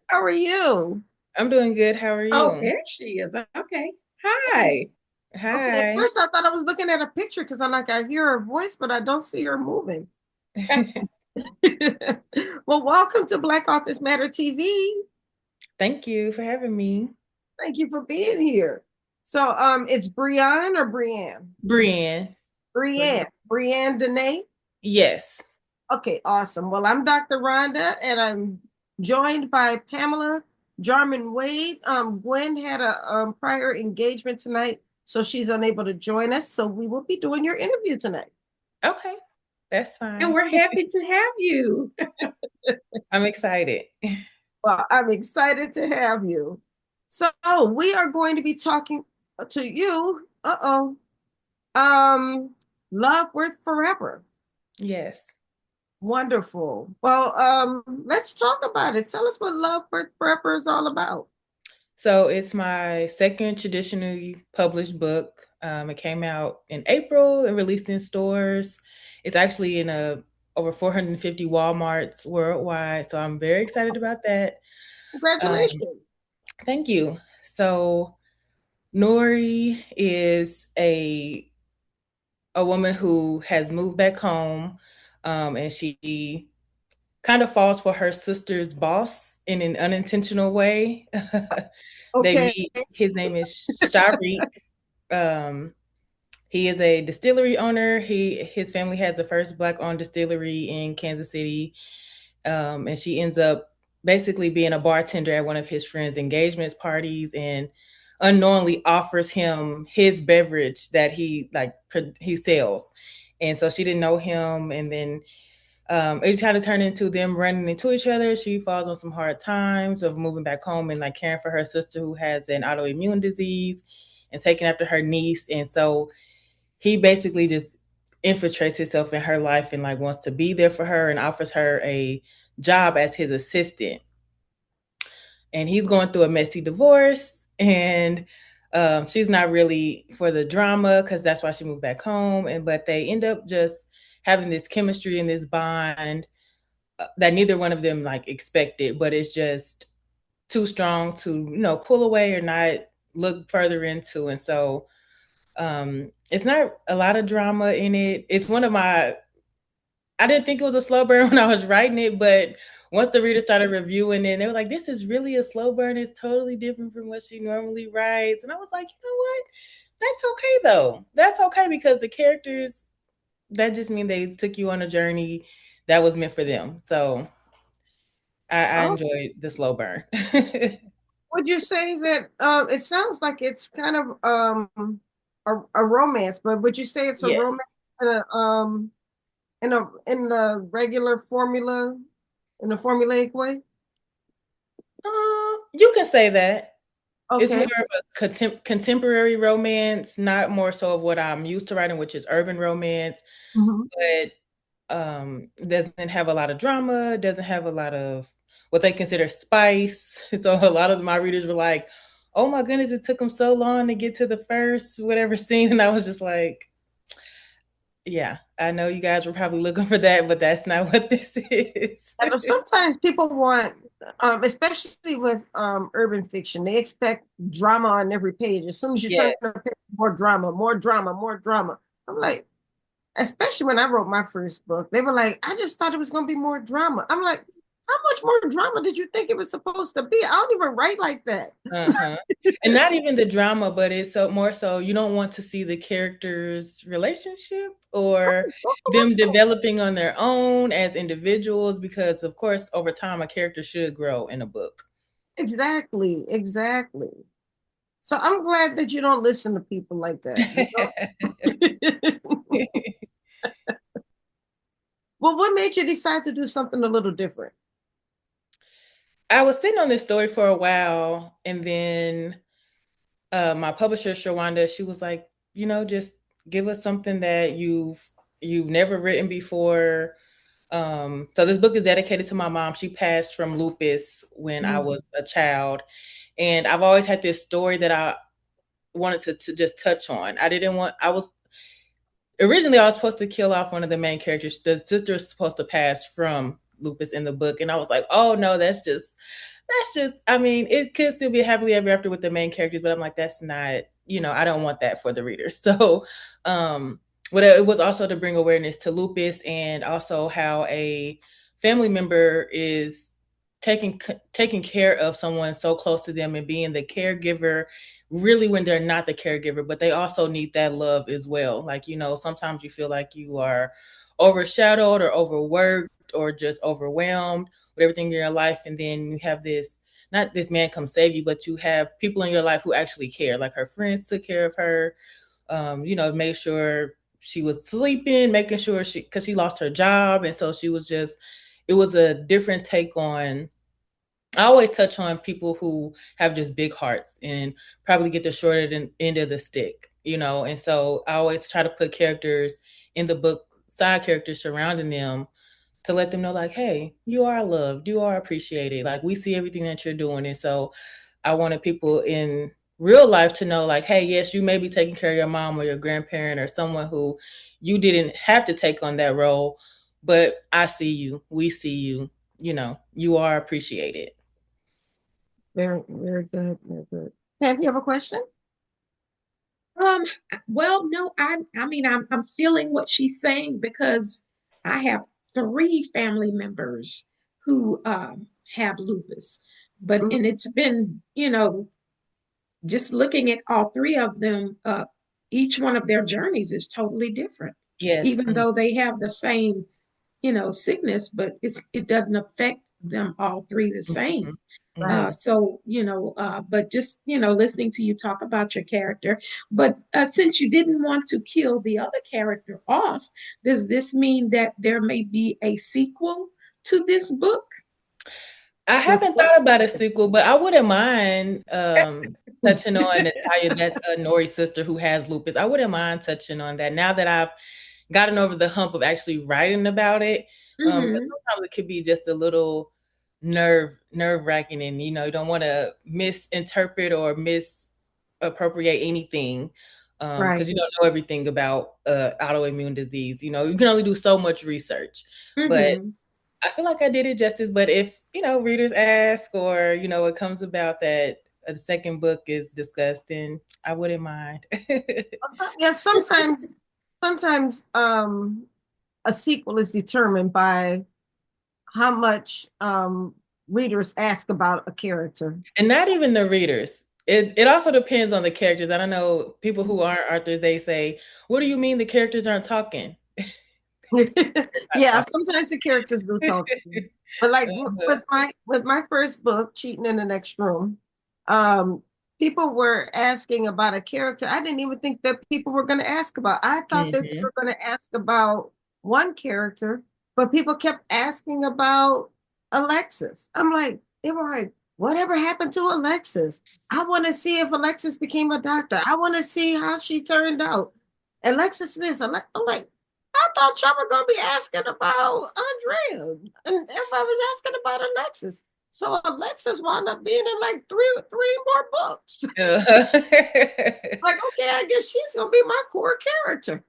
How are you? I'm doing good. How are Oh, you? there she is. Okay. Hi. Okay, at Hi. first I thought I was looking at a picture because I hear her voice, but I don't see her moving. Well, welcome to Black Authors Matter TV. Thank you for having me. Thank you for being here. So, it's BriAnn or BriAnn? BriAnn. BriAnn. BriAnn Danae. Yes. Okay, awesome. Well, I'm Dr. Rhonda, and I'm joined by Pamela, Jarmon Wade. Gwen had a prior engagement tonight, so she's unable to join us. So we will be doing your interview tonight. Okay, that's And fine. we're happy to have you. I'm excited. Well, I'm excited to have you. So we are going to be talking to you. Um, Love Worth Forever. Yes. Wonderful. Well, let's talk about it. Tell us what Love Worth Forever is all about. So it's my second traditionally published book. It came out in April and released in stores. It's actually in over 450 Walmarts worldwide. So I'm very excited about that. Um, Congratulations. Thank you. So Nori is a woman who has moved back home, and she kind of falls for her sister's boss in an unintentional way. They Okay. meet. His name is Sharik. Um, he is a distillery owner. His family has the first Black-owned distillery in Kansas City, and she ends up basically being a bartender at one of his friends' engagement parties, and unknowingly offers him his beverage that he sells. And so she didn't know him, and then it kind of turned into them running into each other. She falls on some hard times of moving back home and like caring for her sister who has an autoimmune disease and taking after her niece. And so he basically just infiltrates himself in her life and like wants to be there for her and offers her a job as his assistant. And he's going through a messy divorce, and she's not really for the drama because that's why she moved back home. And but they end up just having this chemistry and this bond that neither one of them like expected, but it's just too strong to pull away or not look further into. And so it's not a lot of drama in it. It's one of my I didn't think it was a slow burn when I was writing it, but once the reader started reviewing it, they were like, this is really a slow burn. It's totally different from what she normally writes. And I was like, you know what? That's okay though. That's okay because the characters, that just mean they took you on a journey that was meant for them. So I Oh, enjoyed the slow burn. would you say that it sounds like it's kind of a romance, but would you say it's a Yes. romance and a in the regular formula, in the formulaic way? You can say that. It's more Okay. of a contemporary romance, not more so of what I'm used to writing, which is urban romance, Mhm. but doesn't have a lot of drama, doesn't have a lot of what they consider spice. So a lot of my readers were like, "Oh my goodness, it took them so long to get to the first whatever scene," and I was just like, "Yeah, I know you guys were probably looking for that, but that's not what this is." And sometimes people want, especially with urban fiction, they expect drama on every page. As soon as you Yeah. turn the page, more drama, more drama, more drama. I'm like, especially when I wrote my first book, they were like, I just thought it was going to be more drama. I'm like, how much more drama did you think it was supposed to be? I don't even write like that. Uh-huh. And not even the drama, but it's so more so you don't want to see the characters' relationship or them developing on their own as individuals, because of course over time a character should grow in a book. Exactly, exactly. So I'm glad that you don't listen to people like that. You know? Well, what made you decide to do something a little different? I was sitting on this story for a while, and then my publisher Shawanda, she was like, just give us something that you've never written before. So this book is dedicated to my mom. She passed from lupus when I was a child, and I've always had this story that I wanted to just touch on. Originally I was supposed to kill off one of the main characters. The sister is supposed to pass from lupus in the book, and I was like, oh no, that's just, I mean, it could still be happily ever after with the main characters, but I'm like, that's not, I don't want that for the readers. So, but it was also to bring awareness to lupus, and also how a family member is taking care of someone so close to them and being the caregiver, really when they're not the caregiver, but they also need that love as well. Like, sometimes you feel like you are overshadowed or overworked or just overwhelmed with everything in your life, and then you have this, not this man come save you, but you have people in your life who actually care. Like her friends took care of her, made sure she was sleeping, making sure because she lost her job, and so she was just, it was a different take on. I always touch on people who have just big hearts and probably get the short end of the stick, and so I always try to put characters in the book, side characters surrounding them, to let them know, like, hey, you are loved, you are appreciated, like we see everything that you're doing. And so I wanted people in real life to know, like, hey, yes, you may be taking care of your mom or your grandparent or someone who you didn't have to take on that role, but I see you, we see you, you are appreciated. Very, very good, very good. Pam, you have a question? Um, well, no, I mean, I'm feeling what she's saying because I have three family members who have lupus, but Mhm. and it's been, just looking at all three of them, each one of their journeys is totally different, Yes. even though they have the same, sickness, but it doesn't affect them all three the Mhm. same. Right. Mhm. So, but just, listening to you talk about your character. But since you didn't want to kill the other character off, does this mean that there may be a sequel to this book? I With haven't what? thought about a sequel, but I wouldn't mind touching on Natalia, that's Nori's sister who has lupus. I wouldn't mind touching on that now that I've gotten over the hump of actually writing about it. 'Cause Mm-hmm. sometimes it could be just a little nerve wracking, and you don't want to misinterpret or misappropriate anything, Right. because you don't know everything about autoimmune disease. You can only do so much research, but Mm-hmm. I feel like I did it justice. But if readers ask, or it comes about that a second book is discussed, then I wouldn't mind. Yeah, sometimes a sequel is determined by how much readers ask about a character. And not even the readers. It also depends on the characters. I don't know, people who aren't authors, they say, "What do you mean the characters aren't talking?" Not Yeah, talking. sometimes the characters do talk. But like Uh-huh. with my first book, Cheating in the Next Room, um, people were asking about a character I didn't even think that people were going to ask about. I thought that they Mhm. were going to ask about one character, but people kept asking about Alexis. I'm like, they were like, whatever happened to Alexis? I want to see if Alexis became a doctor. I want to see how she turned out. Alexis this. I'm like, I thought y'all were gonna be asking about Andrea, and everybody was asking about Alexis. So Alexis wound up being in like three more books. Like, okay, I guess she's gonna be my core character.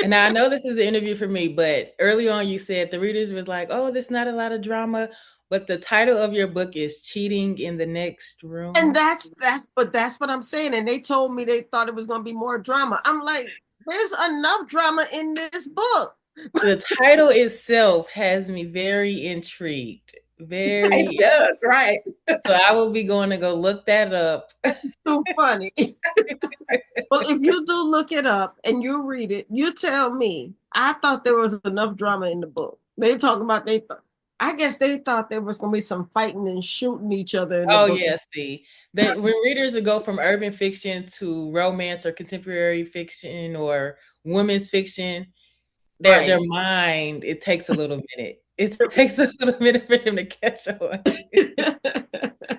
And I know this is an interview for me, but early on you said the readers was like, "Oh, there's not a lot of drama," but the title of your book is "Cheating in the Next Room." And that's what I'm saying. And they told me they thought it was gonna be more drama. I'm like, there's enough drama in this book. The title itself has me very intrigued. Very. It does, right? So I will be going to go look that up. It's so funny. Well, if you do look it up and you read it, you tell me. I thought there was enough drama in the book. They talk about I guess they thought there was going to be some fighting and shooting each other. In the book. Yes, see, when readers would go from urban fiction to romance or contemporary fiction or women's fiction, their mind, it takes a little minute. It takes a little minute for them to catch on.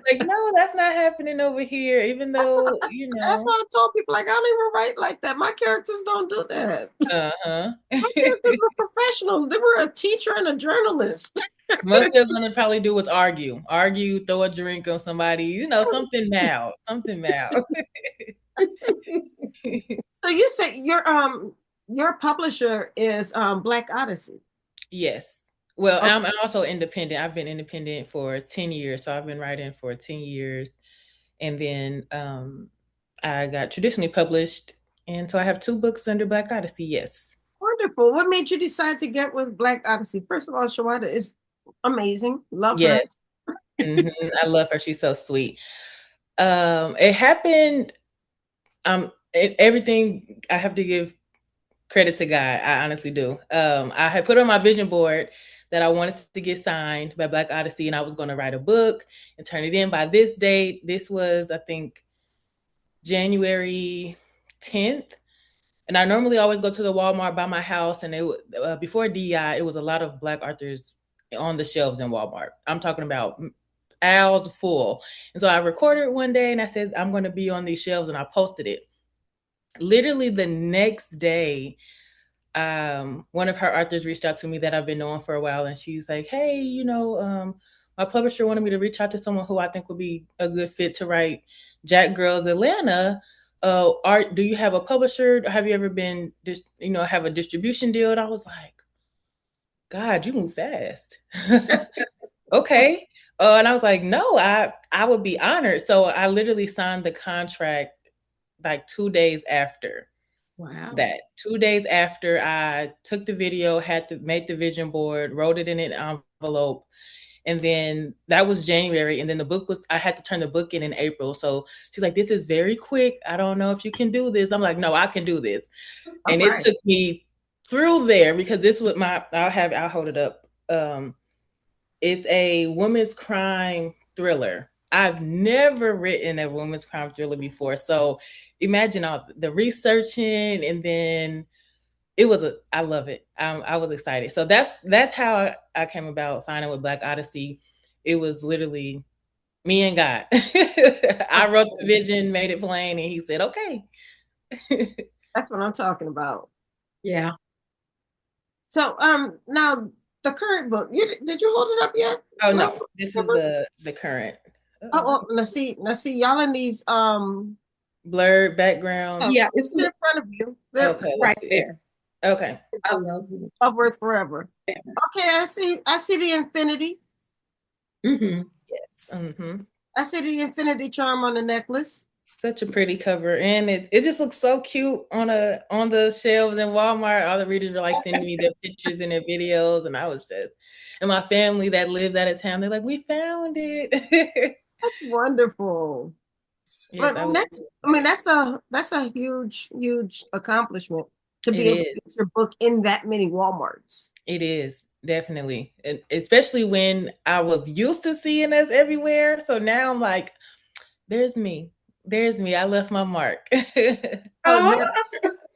Like, no, that's not happening over here, even though, That's why I told people, like, I don't even write like that. My characters don't do that. My characters were professionals. They were a teacher and a journalist. Most they're going to probably do is argue, throw a drink on somebody, something mild. So you say your publisher is Black Odyssey. Yes. Well, okay. I'm also independent. I've been independent for 10 years. So I've been writing for 10 years. And then I got traditionally published. And so I have 2 books under Black Odyssey. Yes. Wonderful. What made you decide to get with Black Odyssey? First of all, Shawanda is amazing. Love her. Mm-hmm. I love her. She's so sweet. It happened. Everything I have to give credit to God. I honestly do. I had put on my vision board that I wanted to get signed by Black Odyssey, and I was going to write a book and turn it in by this date. This was, I think, January 10th. And I normally always go to the Walmart by my house, and before DI, it was a lot of Black authors on the shelves in Walmart. I'm talking about aisles full. And so I recorded one day, and I said, I'm going to be on these shelves, and I posted it. Literally the next day, one of her authors reached out to me that I've been knowing for a while, and she's like, hey, my publisher wanted me to reach out to someone who I think would be a good fit to write Jack Girls Atlanta. Do you have a publisher? Have you ever been, have a distribution deal? And I was like, God, you move fast. Okay. And I was like, no, I would be honored. So I literally signed the contract like 2 days after. Wow. That 2 days after I took the video, made the vision board, wrote it in an envelope. And then that was January. And then I had to turn the book in April. So she's like, this is very quick. I don't know if you can do this. I'm like, no, I can do this. And it took me through there because this was I'll hold it up. It's a women's crime thriller. I've never written a women's crime thriller before. So imagine all the researching, and then I love it. I was excited. So that's how I came about signing with Black Odyssey. It was literally me and God. I wrote the vision, made it plain, and he said, okay. That's what I'm talking about. Yeah. So now the current book, did you hold it up yet? Oh no, this is the current. Oh, let's see, y'all in these blurred background. Yeah, it's in front of you. Okay, right there. Okay. I love you. Of Earth Forever. Yeah. Okay, I see the infinity. Mm-hmm. Yes. Mm-hmm. I see the infinity charm on the necklace. Such a pretty cover, and it just looks so cute on the shelves in Walmart. All the readers were like sending me their pictures and their videos, and I was and my family that lives out of town, they're like, we found it. That's wonderful. Yes, that's a huge accomplishment to be able to get your book in that many Walmarts. It is, definitely. And especially when I was used to seeing us everywhere. So now I'm like, there's me. I left my mark. Oh,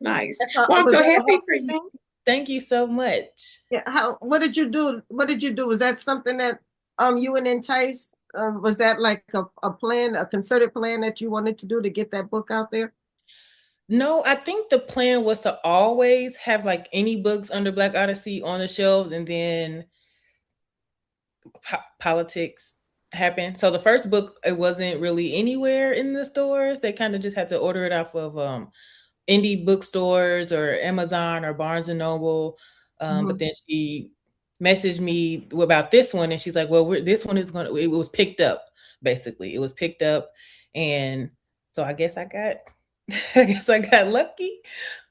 nice. Well, I'm so happy for you. Thank you so much. Yeah. What did you do? What did you do? Was that something that you and Entice, was that like a plan, a concerted plan that you wanted to do to get that book out there? No, I think the plan was to always have like any books under Black Odyssey on the shelves, and then politics happened. So the first book, it wasn't really anywhere in the stores. They kind of just had to order it off of indie bookstores or Amazon or Barnes and Noble. But then she messaged me about this one, and she's like, "Well, this one is going to." It was picked up. Basically, it was picked up, and so I guess I got, I got lucky.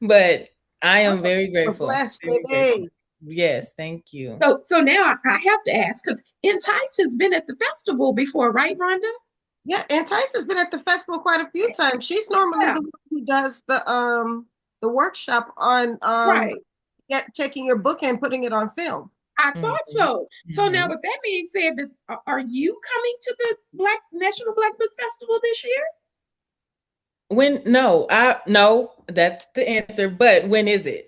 But I am very grateful. Blessed, Very grateful. Yes, thank you. So now I have to ask, because Entice has been at the festival before, right, Rhonda? Yeah, Entice has been at the festival quite a few times. She's normally the one who does the workshop on Right. taking your book and putting it on film. I thought so. So now, with that being said, are you coming to the National Black Book Festival this year? No, that's the answer. But when is it?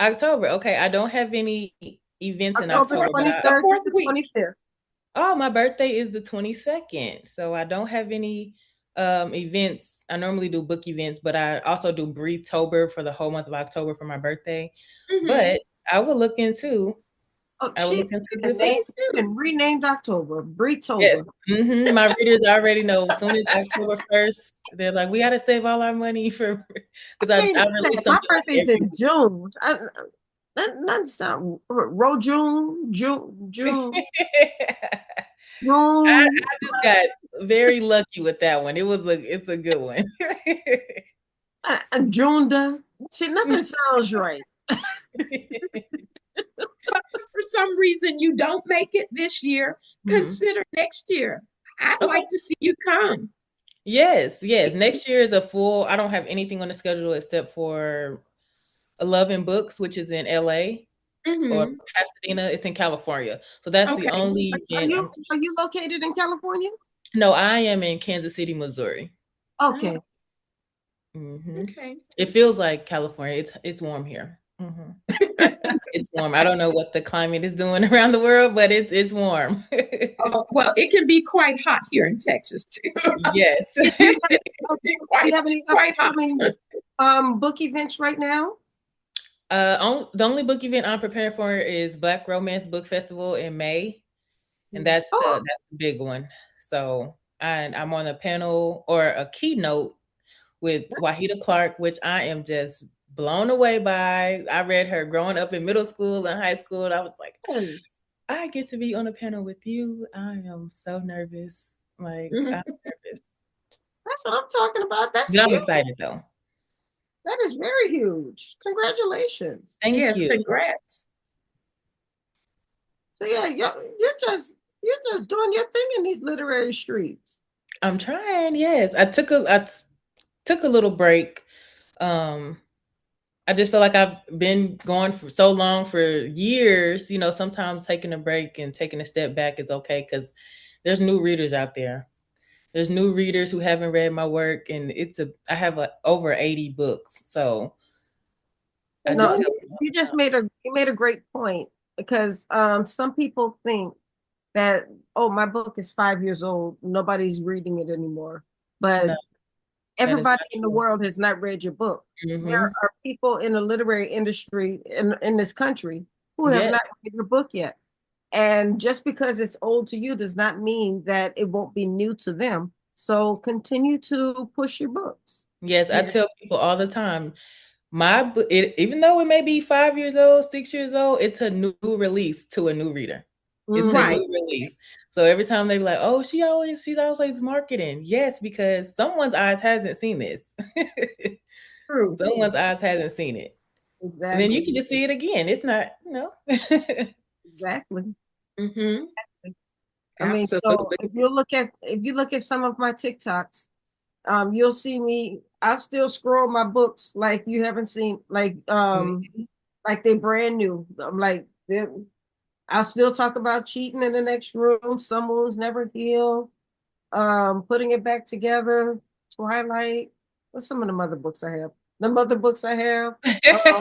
October. Okay, I don't have any events in October. 23rd to the 25th. Oh, my birthday is the 22nd, so I don't have any events. I normally do book events, but I also do BriTober for the whole month of October for my birthday. But I will look into. She and renamed October, BriTober. Yes. My readers already know. As soon as October 1st, they're like, "We got to save all our money for," because I release something. My birthday's in June. That sound June. I just got very lucky with that one. It's a good one. June. See, nothing sounds right. For some reason you don't make it this year, consider next year. I'd like to see you come. Yes. Next year is a full. I don't have anything on the schedule except for 11 Books, which is in LA or Pasadena. It's in California. So that's the only event. Are you located in California? No, I am in Kansas City, Missouri. Okay. Okay. It feels like California. It's warm here. It's warm. I don't know what the climate is doing around the world, but it's warm. Well, it can be quite hot here in Texas too. Yes. Do you have any upcoming book events right now? The only book event I'm preparing for is Black Romance Book Festival in May, and that's the big one. So I'm on a panel or a keynote with Wahida Clark, which I am just blown away by. I read her growing up in middle school and high school, and I was like, I get to be on a panel with you. I am so nervous. Like, I'm nervous. That's what I'm talking about. I'm excited though. That is very huge. Congratulations. Thank you. Congrats. So yeah, you're just doing your thing in these literary streets. I'm trying. Yes, I took a little break. I just feel like I've been going for so long, for years. Sometimes taking a break and taking a step back is okay, because there's new readers out there. There's new readers who haven't read my work, and I have over 80 books. So you made a great point, because some people think that, my book is 5 years old, nobody's reading it anymore. But everybody in the world has not read your book. There are people in the literary industry in this country who have not read your book yet. And just because it's old to you does not mean that it won't be new to them. So continue to push your books. Yes, I tell people all the time, my book, even though it may be 5 years old, 6 years old, it's a new release to a new reader. It's a new release. So every time they be like, "Oh, she's always marketing." Yes, because someone's eyes hasn't seen this. True. Someone's eyes hasn't seen it. Exactly. And then you can just see it again. It's not, Exactly. I mean, so if you look at some of my TikToks, you'll see me. I still scroll my books like you haven't seen, like they're brand new. I'm like, I'll still talk about cheating in the next room. Some wounds never heal. Putting it back together. Twilight. What's some of the other books I have? the other books I have. Uh,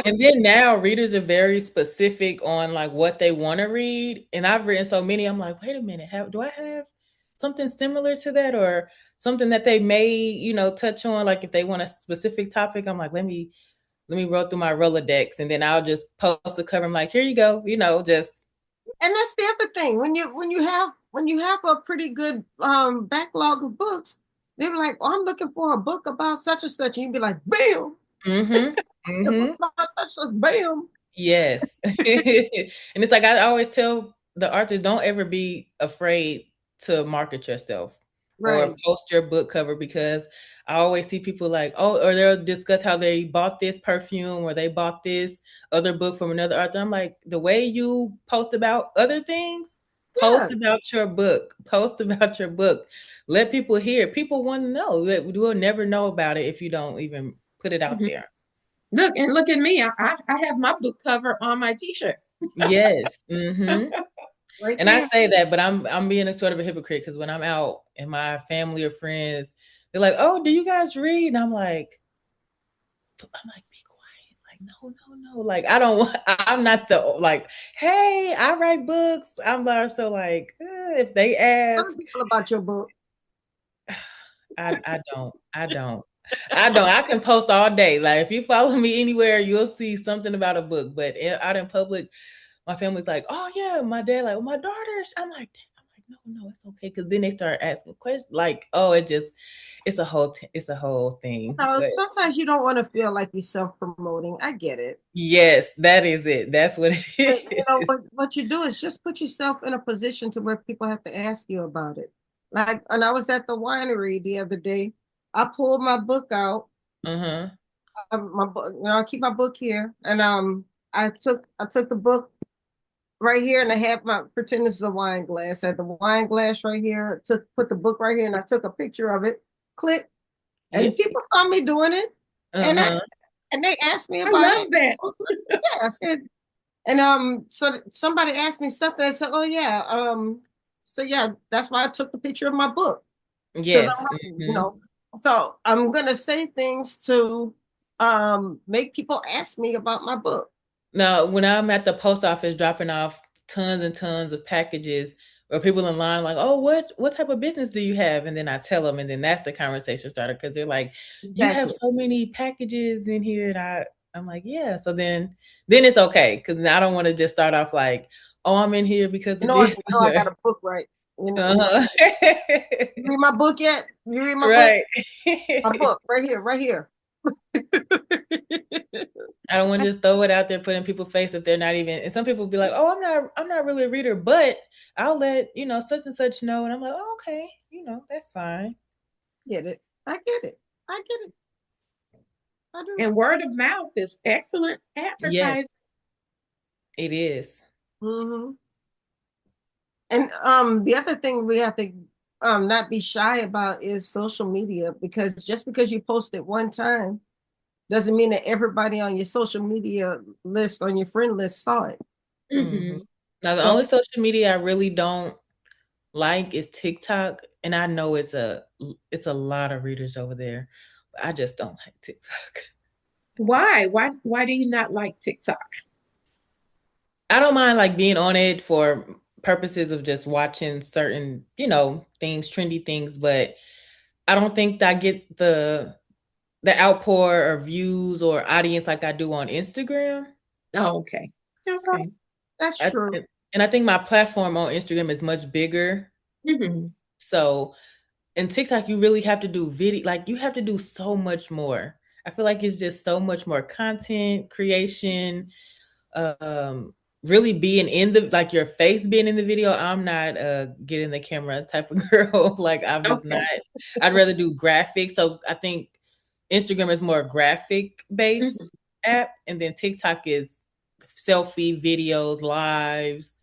And then now readers are very specific on like what they want to read. And I've written so many, I'm like, wait a minute, do I have something similar to that or something that they may, touch on? Like if they want a specific topic, I'm like, let me roll through my Rolodex and then I'll just post a cover. I'm like, here you go, just and that's the other thing. When you have a pretty good backlog of books, they're like, oh, I'm looking for a book about such and such. And you'd be like, bam, mm-hmm, the mm-hmm. book about such and such, bam. Yes. And it's like I always tell the authors, don't ever be afraid to market yourself or Right. post your book cover because I always see people like, oh, or they'll discuss how they bought this perfume or they bought this other book from another author. I'm like, the way you post about other things, Yeah. post about your book, post about your book. Let people hear. People want to know that we will never know about it if you don't even put it out Mhm. there. Look at me. I have my book cover on my t-shirt. Yes. Mm-hmm. Right And I there. say that, but I'm being a sort of a hypocrite because when I'm out and my family or friends, they're like, "Oh, do you guys read?" And I'm like, be quiet. Like, no. Like, I don't want. I'm not the like, hey, I write books. I'm not so like, if they Tell ask, people about your book. I don't. I can post all day. Like, if you follow me anywhere, you'll see something about a book. But out in public, my family's like, oh yeah, my dad, like, well, my daughter. No, it's okay. Cause then they start asking questions like, oh, it's a whole thing. But Sometimes you don't want to feel like you're self-promoting. I get it. yes, that is it. That's what it But, is. what you do is just put yourself in a position to where people have to ask you about it. Like, and I was at the winery the other day. I pulled my book out. Uh-huh. My book, I keep my book here, and I took the book right here, and I had my pretend this is a wine glass. I had the wine glass right here. Put the book right here, and I took a picture of it. Click, Yeah. and people saw me doing it, and Uh-huh. they asked me I about love it. that. Yeah, I said, and so somebody asked me something. I said, oh yeah, so yeah, that's why I took the picture of my book because Yes. Mhm. so I'm gonna say things to make people ask me about my book. Now, when I'm at the post office dropping off tons and tons of packages, or people in line like, "Oh, what type of business do you have?" And then I tell them, and then that's the conversation starter because they're like, "You have Exactly. so many packages in here," and I'm like, "Yeah." So then it's okay because I don't want to just start off like, "Oh, I'm in here because of this." I got a book right. Uh-huh. You read my book yet? You read my book? Right. My book right here, right here. I don't want to just throw it out there, put in people's face if they're not even. And some people be like, "Oh, I'm not really a reader, but I'll let such and such know." And I'm like, "Oh, okay, that's fine." Get it? I get it. I get it. I do. And word of mouth is excellent Yes, advertising. it is. Mm-hmm. And the other thing we have to not be shy about is social media, because just because you post it one time doesn't mean that everybody on your social media list, on your friend list, saw it. Hmm. Hmm. Now, the So only social media I really don't like is TikTok, and I know it's a lot of readers over there, but I just don't like TikTok. Why? Why do you not like TikTok? I don't mind like being on it for purposes of just watching certain, things, trendy things, but I don't think that I get the outpour or views or audience like I do on Instagram. Oh, okay. Okay. that's I, true. and I think my platform on Instagram is much bigger. Hmm. So in TikTok, you really have to do video, like you have to do so much more. I feel like it's just so much more content creation, um, really being in the like your face being in the video. I'm not a get in the camera type of girl. Like I'm just not. Okay. I'd rather do graphics. So I think Instagram is more graphic Hmm. based app, and then TikTok is selfie videos, lives.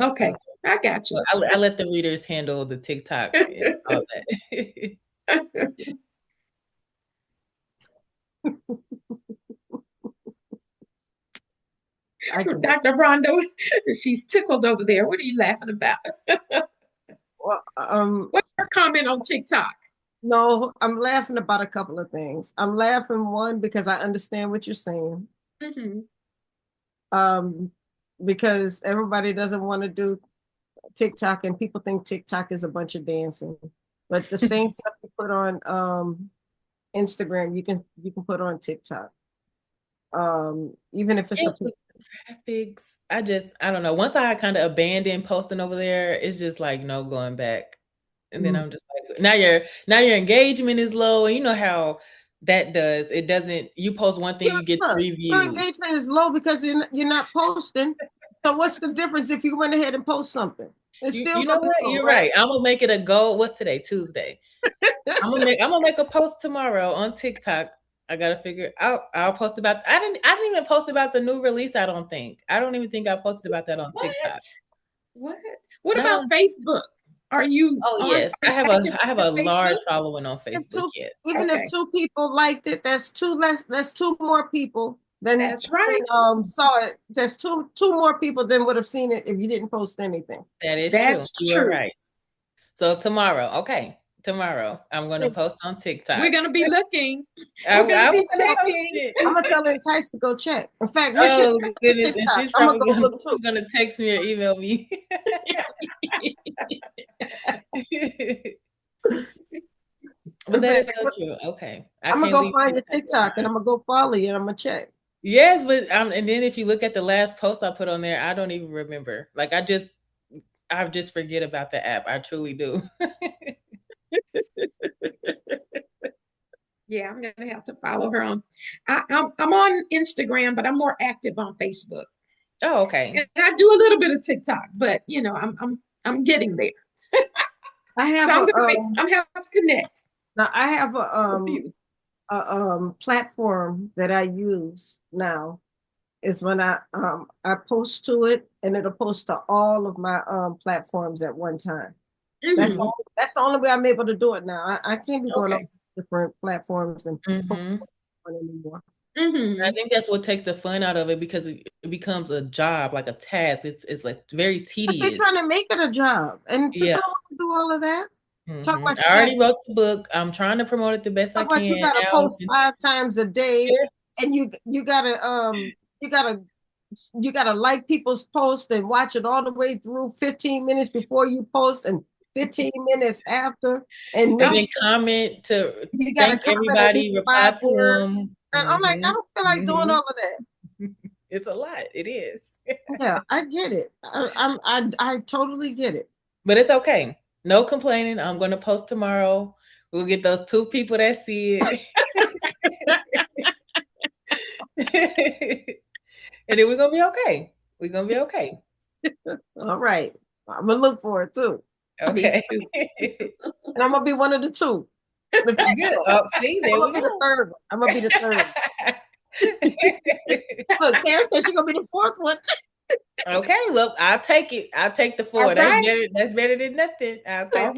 Okay. I got So you. I let the readers handle the TikTok and all that. I get it. Dr. Rondo, she's tickled over there. What are you laughing about? Well, What's your comment on TikTok? No, I'm laughing about a couple of things. I'm laughing, one, because I understand what you're saying. Mm-hmm. Um, because everybody doesn't want to do TikTok, and people think TikTok is a bunch of dancing. But the same stuff you put on Instagram, you can put on TikTok. Even if it's a graphics. I don't know. Once I kind of abandoned posting over there, it's just like no going back. And then I'm just like, now your engagement is low, and you know how that does. It doesn't. You post one thing, you get 3 your views. engagement is low because you're not posting. So what's the difference if you went ahead and post something? It's still You know gonna be what? low, You're right? right. I'm gonna make it a goal. What's today? Tuesday. I'm gonna make a post tomorrow on TikTok. I gotta figure out. I'll post about. I didn't even post about the new release. I don't think. I don't even think I posted about that on TikTok. What Not about on. Facebook? Are you Oh on? yes, Are you active I have on a large Facebook? following on Facebook. Yes. Even if Okay, two people liked it, that's two less. That's two more people than that's right. saw it. That's two more people than would have seen it if you didn't post anything. That is true. That's You are true. right. So tomorrow, okay, tomorrow I'm gonna post on TikTok. We're gonna be looking. I'm We're gonna be gonna post checking. it. I'm gonna tell Entice to go check. In fact, what's Oh your goodness, and TikTok? she's I'm gonna probably go look too. gonna text me or email me. But that is so true. Okay, I'm gonna go find your TikTok and I'm gonna go follow you and I'm gonna check. Yes, but and then if you look at the last post I put on there, I don't even remember. Like I just forget about the app. I truly do. Yeah, I'm gonna have to follow her on. I'm on Instagram, but I'm more active on Facebook. Oh, okay. And I do a little bit of TikTok, but I'm getting there. I have So I'm have to connect. now I have a platform that I use now is when I post to it and it'll post to all of my platforms at one time. Mm-hmm. That's the only way I'm able to do it now. I can't be going Okay. on different platforms and Mm-hmm. anymore. Mm-hmm. I think that's what takes the fun out of it because it becomes a job, like a task. It's like very tedious. They're trying to make it a job, and people don't want to do all of that. Talk about I already wrote the book. I'm trying to promote it the best I can. You gotta post 5 times a day, and you gotta like people's posts and watch it all the way through 15 minutes before you post and 15 minutes after, and then comment to you gotta thank everybody, reply to them. And I'm like, I don't feel like doing all of that. It's a lot. It is. Yeah, I get it. I totally get it. But it's okay. No complaining. I'm going to post tomorrow. We'll get those 2 people that see it. And then we're going to be okay. We're going to be okay. All right. I'm going to look for it too. Okay. And I'm going to be one of the 2. Good. Oh, see, there we go. I'm going to be the third. Look, Karen said she's going to be the 4th one. Okay, look, I'll take it. I'll take the 4. That's better than nothing. I'll take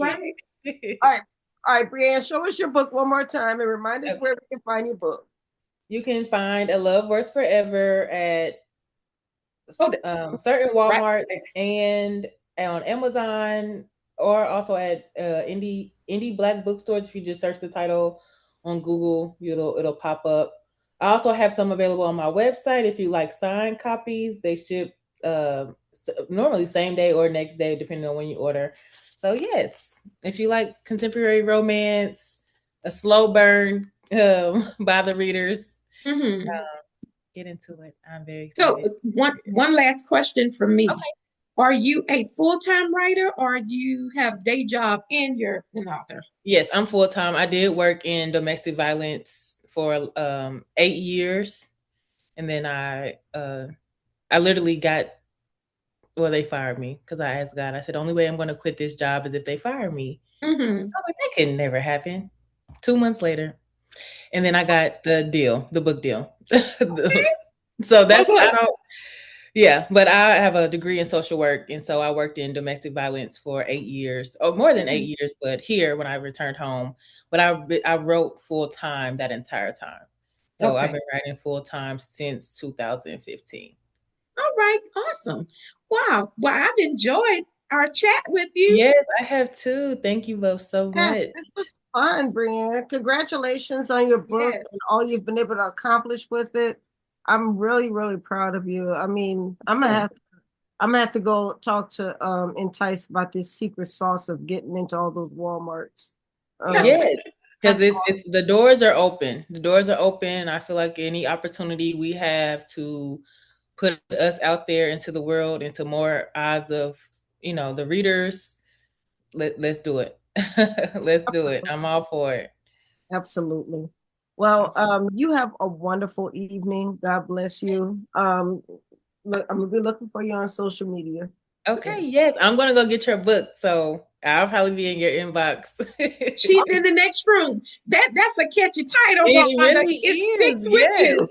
it. All right, BriAnn, show us your book one more time and remind us where we can find your book. You can find A Love Worth Forever at certain Walmart and on Amazon, or also at indie black bookstores. If you just search the title on Google, it'll pop up. I also have some available on my website. If you like signed copies, they ship normally same day or next day, depending on when you order. So yes, if you like contemporary romance, a slow burn by the readers, get into it. I'm very excited. So one last question from me. Okay. Are you a full-time writer, or you have day job and you're an author? Yes, I'm full-time. I did work in domestic violence for 8 years, and then I literally they fired me because I asked God. I said, "Only way I'm going to quit this job is if they fire me." I was like, that can never happen. 2 months later, and then I got the book deal. So that's but I have a degree in social work, and so I worked in domestic violence for 8 years, or more than 8 years. But here, when I returned home, but I wrote full time that entire time. So I've been writing full time since 2015. All right, awesome. Wow. Well, I've enjoyed our chat with you. Yes, I have too. Thank you both so much. This was fun, BriAnn. Congratulations on your book Yes. and all you've been able to accomplish with it. I'm really, really proud of you. I mean, I'm gonna have to go talk to Entice about this secret sauce of getting into all those Walmarts. Yes, because That's it's the doors are open. The doors are open. I feel like any opportunity we have to put us out there into the world, into more eyes of, the readers, let's do it. Let's do it. I'm all for it. Absolutely. Well, you have a wonderful evening. God bless you. Look, I'm gonna be looking for you on social media. Okay, yes, I'm gonna go get your book, so I'll probably be in your inbox. She's in the next room. That's a catchy title, It Rhonda. really It sticks is, with you.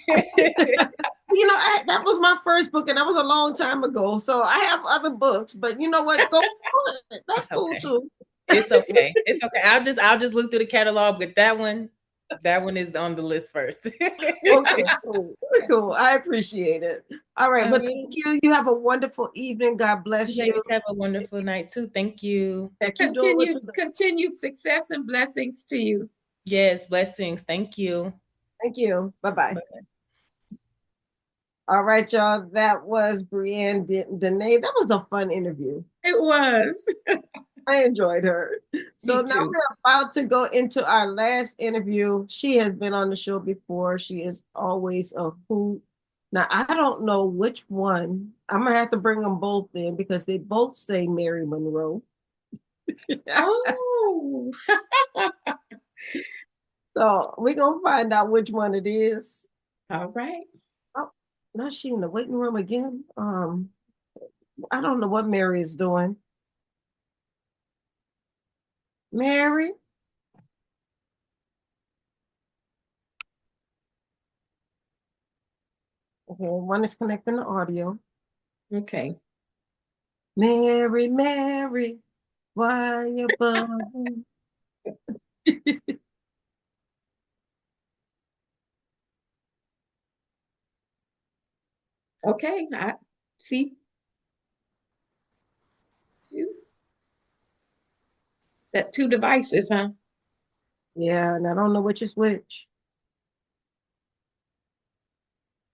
yes. That was my first book, and that was a long time ago. So I have other books, but you know what? Go on it. That's It's cool okay. too. It's okay. It's okay. I'll just look through the catalog, but that one is on the list first. Okay, cool. I appreciate it. All right, but thank you. You have a wonderful evening. God bless You you. guys have a wonderful night too. Thank you. Keep doing what you're doing. Continued success and blessings to you. Yes, blessings. Thank you. Thank you. Bye-bye. Bye. All right, y'all. That was BriAnn Danae. That was a fun interview. It was. I enjoyed her. So Me now too. we're about to go into our last interview. She has been on the show before. She is always a hoot. Now, I don't know which one. I'm going to have to bring them both in because they both say Mary Monroe. Oh. So we're going to find out which one it is. All right. Oh, now she in the waiting room again. I don't know what Mary is doing. Mary? Okay, one is connecting the audio. Okay. Mary, Mary, why you bugging? Okay. I see. That two devices, huh? Yeah, and I don't know which is which.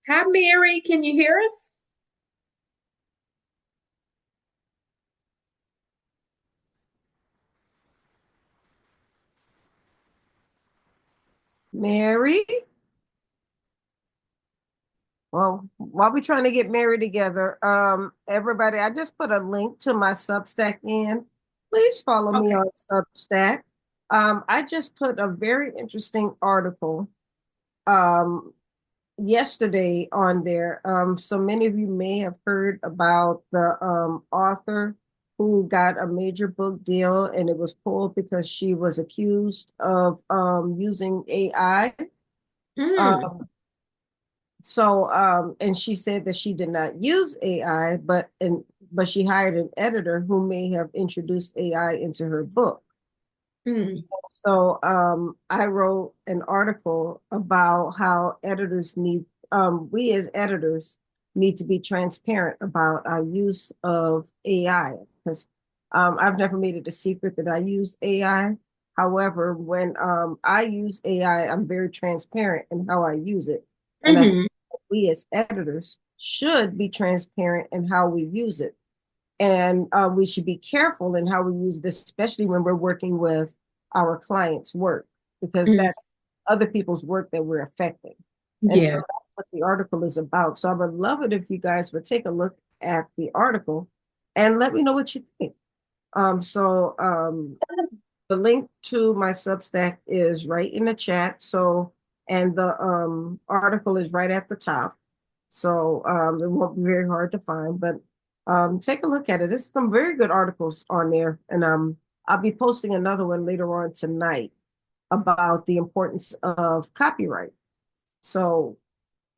Hi, Mary. Can you hear us? Mary? Well, while we're trying to get Mary together, everybody, I just put a link to my Substack in. Please follow me Okay. on Substack. I just put a very interesting article yesterday on there. So many of you may have heard about the author who got a major book deal, and it was pulled because she was accused of using AI. Mm. And she said that she did not use AI, but she hired an editor who may have introduced AI into her book. Mm. So I wrote an article about how we as editors need to be transparent about our use of AI, because I've never made it a secret that I use AI. However, when I use AI, I'm very transparent in how I use it. And I think Mhm. we as editors should be transparent in how we use it. And we should be careful in how we use this, especially when we're working with our clients' work, because Mm. that's other people's work that we're affecting. And so Yeah. that's what the article is about. So I would love it if you guys would take a look at the article and let me know what you think. The link to my Substack is right in the chat. So, and the article is right at the top. So it won't be very hard to find, but take a look at it. There's some very good articles on there. And I'll be posting another one later on tonight about the importance of copyright. So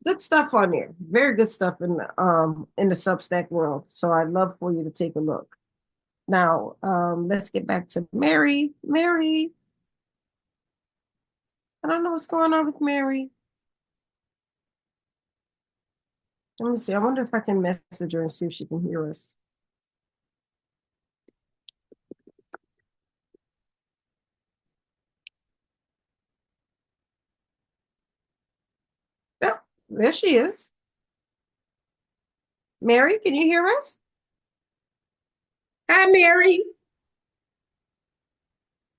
good stuff on there. Very good stuff in the Substack world. So I'd love for you to take a look. Now, let's get back to Mary. Mary, I don't know what's going on with Mary. Let me see. I wonder if I can message her and see if she can hear us. There she is. Mary, can you hear us? Hi, Mary.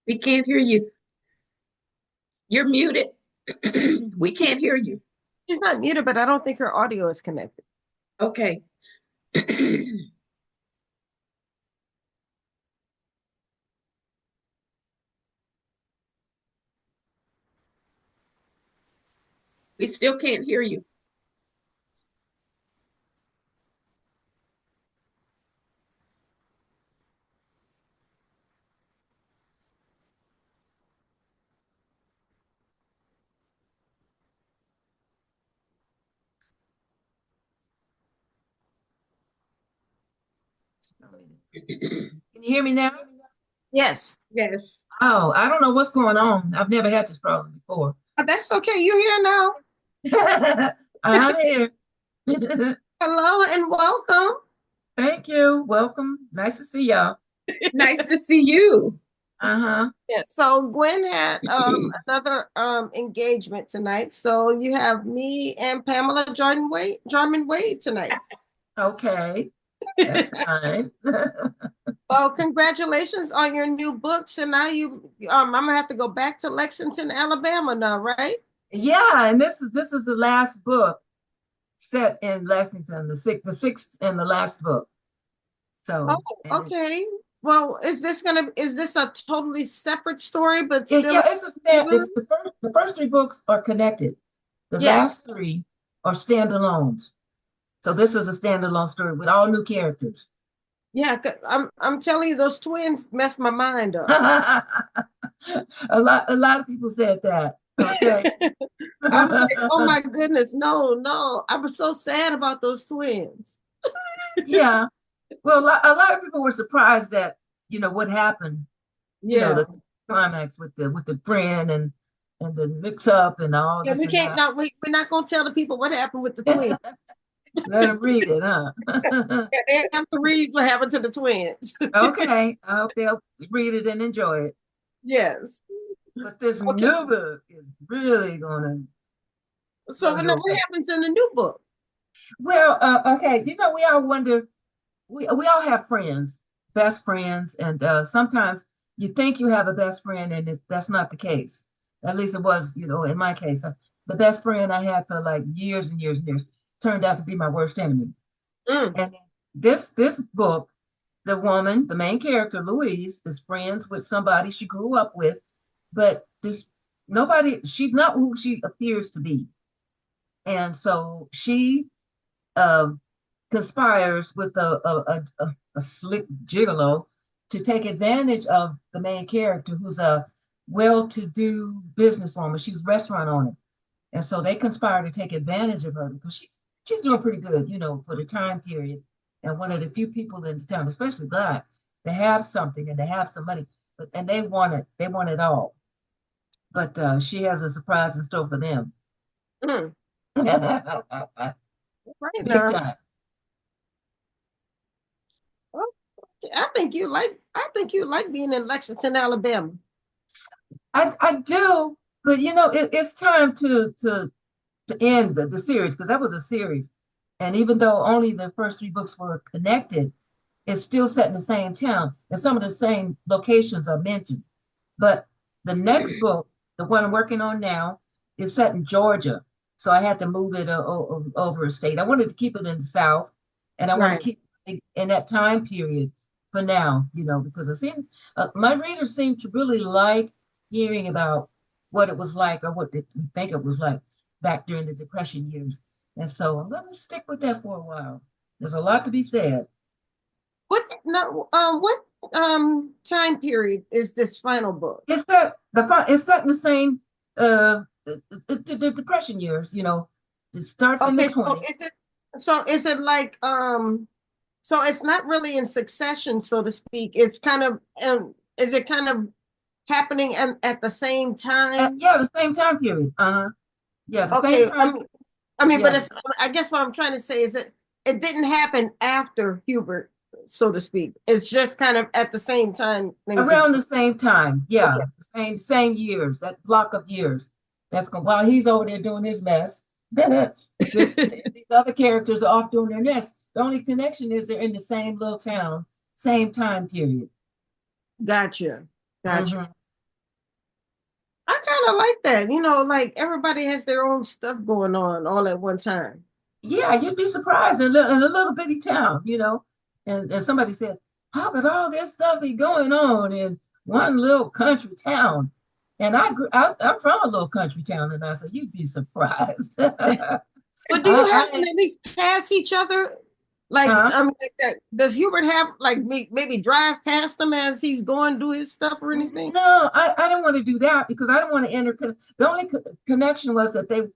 We can't hear you. You're muted. We can't hear you. She's not muted, but I don't think her audio is connected. Okay. We still can't hear you. Can you hear me now? Yes. Yes. Oh, I don't know what's going on. I've never had this problem before. That's okay. You're here now. I'm here. Hello and welcome. Thank you. Welcome. Nice to see y'all. Nice to see you. Uh-huh. Yeah, so Gwen had another engagement tonight. So you have me and Pamela Jarmon Wade tonight. Okay. That's fine. Well, congratulations on your new books. And now I'm gonna have to go back to Lexington, Alabama now, right? Yeah, and this is the last book set in Lexington, the sixth and the last book. So Oh, okay. Well, is this a totally separate story, but still? yeah, it's the first three books are connected. The Yes. last three are standalones. So this is a standalone story with all new characters. Yeah, I'm telling you, those twins messed my mind up. A lot of people said that. Okay. I was like, oh my goodness, no. I was so sad about those twins. Yeah. Well, a lot of people were surprised that, what happened, Yeah. the climax with the friend and the mix up and all Yeah, this we and can't that. we're not gonna tell the people what happened with the twins. Let them read it, huh? They have to read what happened to the twins. Okay. I hope they'll read it and enjoy it. Yes. But this Okay. new book is really gonna. So what happens in the new book? Well, okay, we all wonder. We all have friends, best friends, and sometimes you think you have a best friend, and that's not the case. At least it was, in my case. The best friend I had for like years and years and years turned out to be my worst enemy. And this book, the main character, Louise, is friends with somebody she grew up with, but she's not who she appears to be. And so she conspires with a slick gigolo to take advantage of the main character, who's a well-to-do businesswoman. She's a restaurant owner. And so they conspire to take advantage of her because she's doing pretty good, for the time period. And one of the few people in the town, especially Black, they have something and they have some money, and they want it. They want it all. But she has a surprise in store for them. Right Big now. time. I think you like being in Lexington, Alabama. I do, but it's time to end the series, because that was a series. And even though only the first three books were connected, it's still set in the same town, and some of the same locations are mentioned. But the next book, the one I'm working on now, is set in Georgia. So I had to move it over a state. I wanted to keep it in the South, and I want to keep it in that time period for now, because my readers seem to really like hearing about what it was like, or what we think it was like back during the Depression years. And so I'm going to stick with that for a while. There's a lot to be said. What time period is this final book? It's set in the same the Depression years. It starts in the 20s. So is it like so it's not really in succession, so to speak. It's kind of is it kind of happening at the same time? Yeah, the same time period. Yeah, the same time. But I guess what I'm trying to say is that it didn't happen after Hubert, so to speak. It's just kind of at the same time. Around the same time. Yeah, same years, that block of years. While he's over there doing his mess, These other characters are off doing their nest. The only connection is they're in the same little town, same time period. Gotcha. Mhm. I kind of like that. Like everybody has their own stuff going on all at one time. Yeah, you'd be surprised in a little bitty town, And somebody said, how could all this stuff be going on in one little country town? And I'm from a little country town, and I said, you'd be surprised. But do you have them I, at least pass each other? Like, like that. Does Hubert have like maybe drive past them as he's going to do his stuff or anything? No, I don't want to do that because I don't want to enter. The only connection was that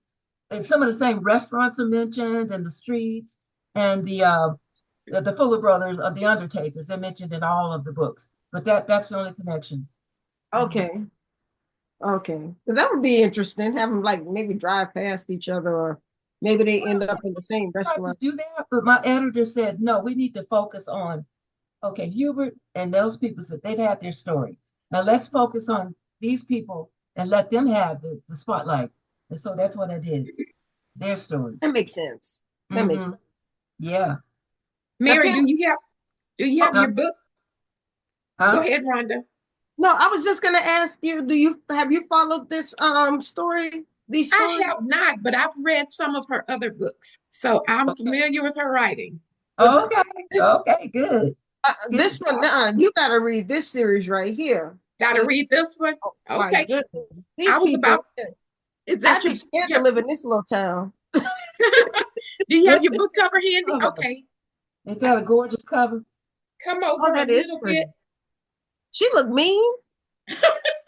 some of the same restaurants are mentioned and the streets and the Fuller brothers of the Undertakers. They're mentioned in all of the books, but that's the only connection. Okay. Okay. Because that would be interesting. Have them like maybe drive past each other, or maybe they end up in the same I tried to restaurant. do that, but my editor said, no, we need to focus on, okay, Hubert and those people said they've had their story. Now let's focus on these people and let them have the spotlight. And so that's what I did. Their stories. That makes sense. That makes sense. Yeah. Mary, do you have your book? Huh? Go ahead, Rhonda. No, I was just gonna ask you, have you followed this story? These stories? I have not, but I've read some of her other books, so I'm familiar with her writing. Okay. Okay, good. This one, you got to read this series right here. Got to read this one? Okay. I was about. Is that I'd be scared to live in this little town. Do you have your book cover handy? Okay. Ain't that a gorgeous cover? Come over a little bit. She looked mean.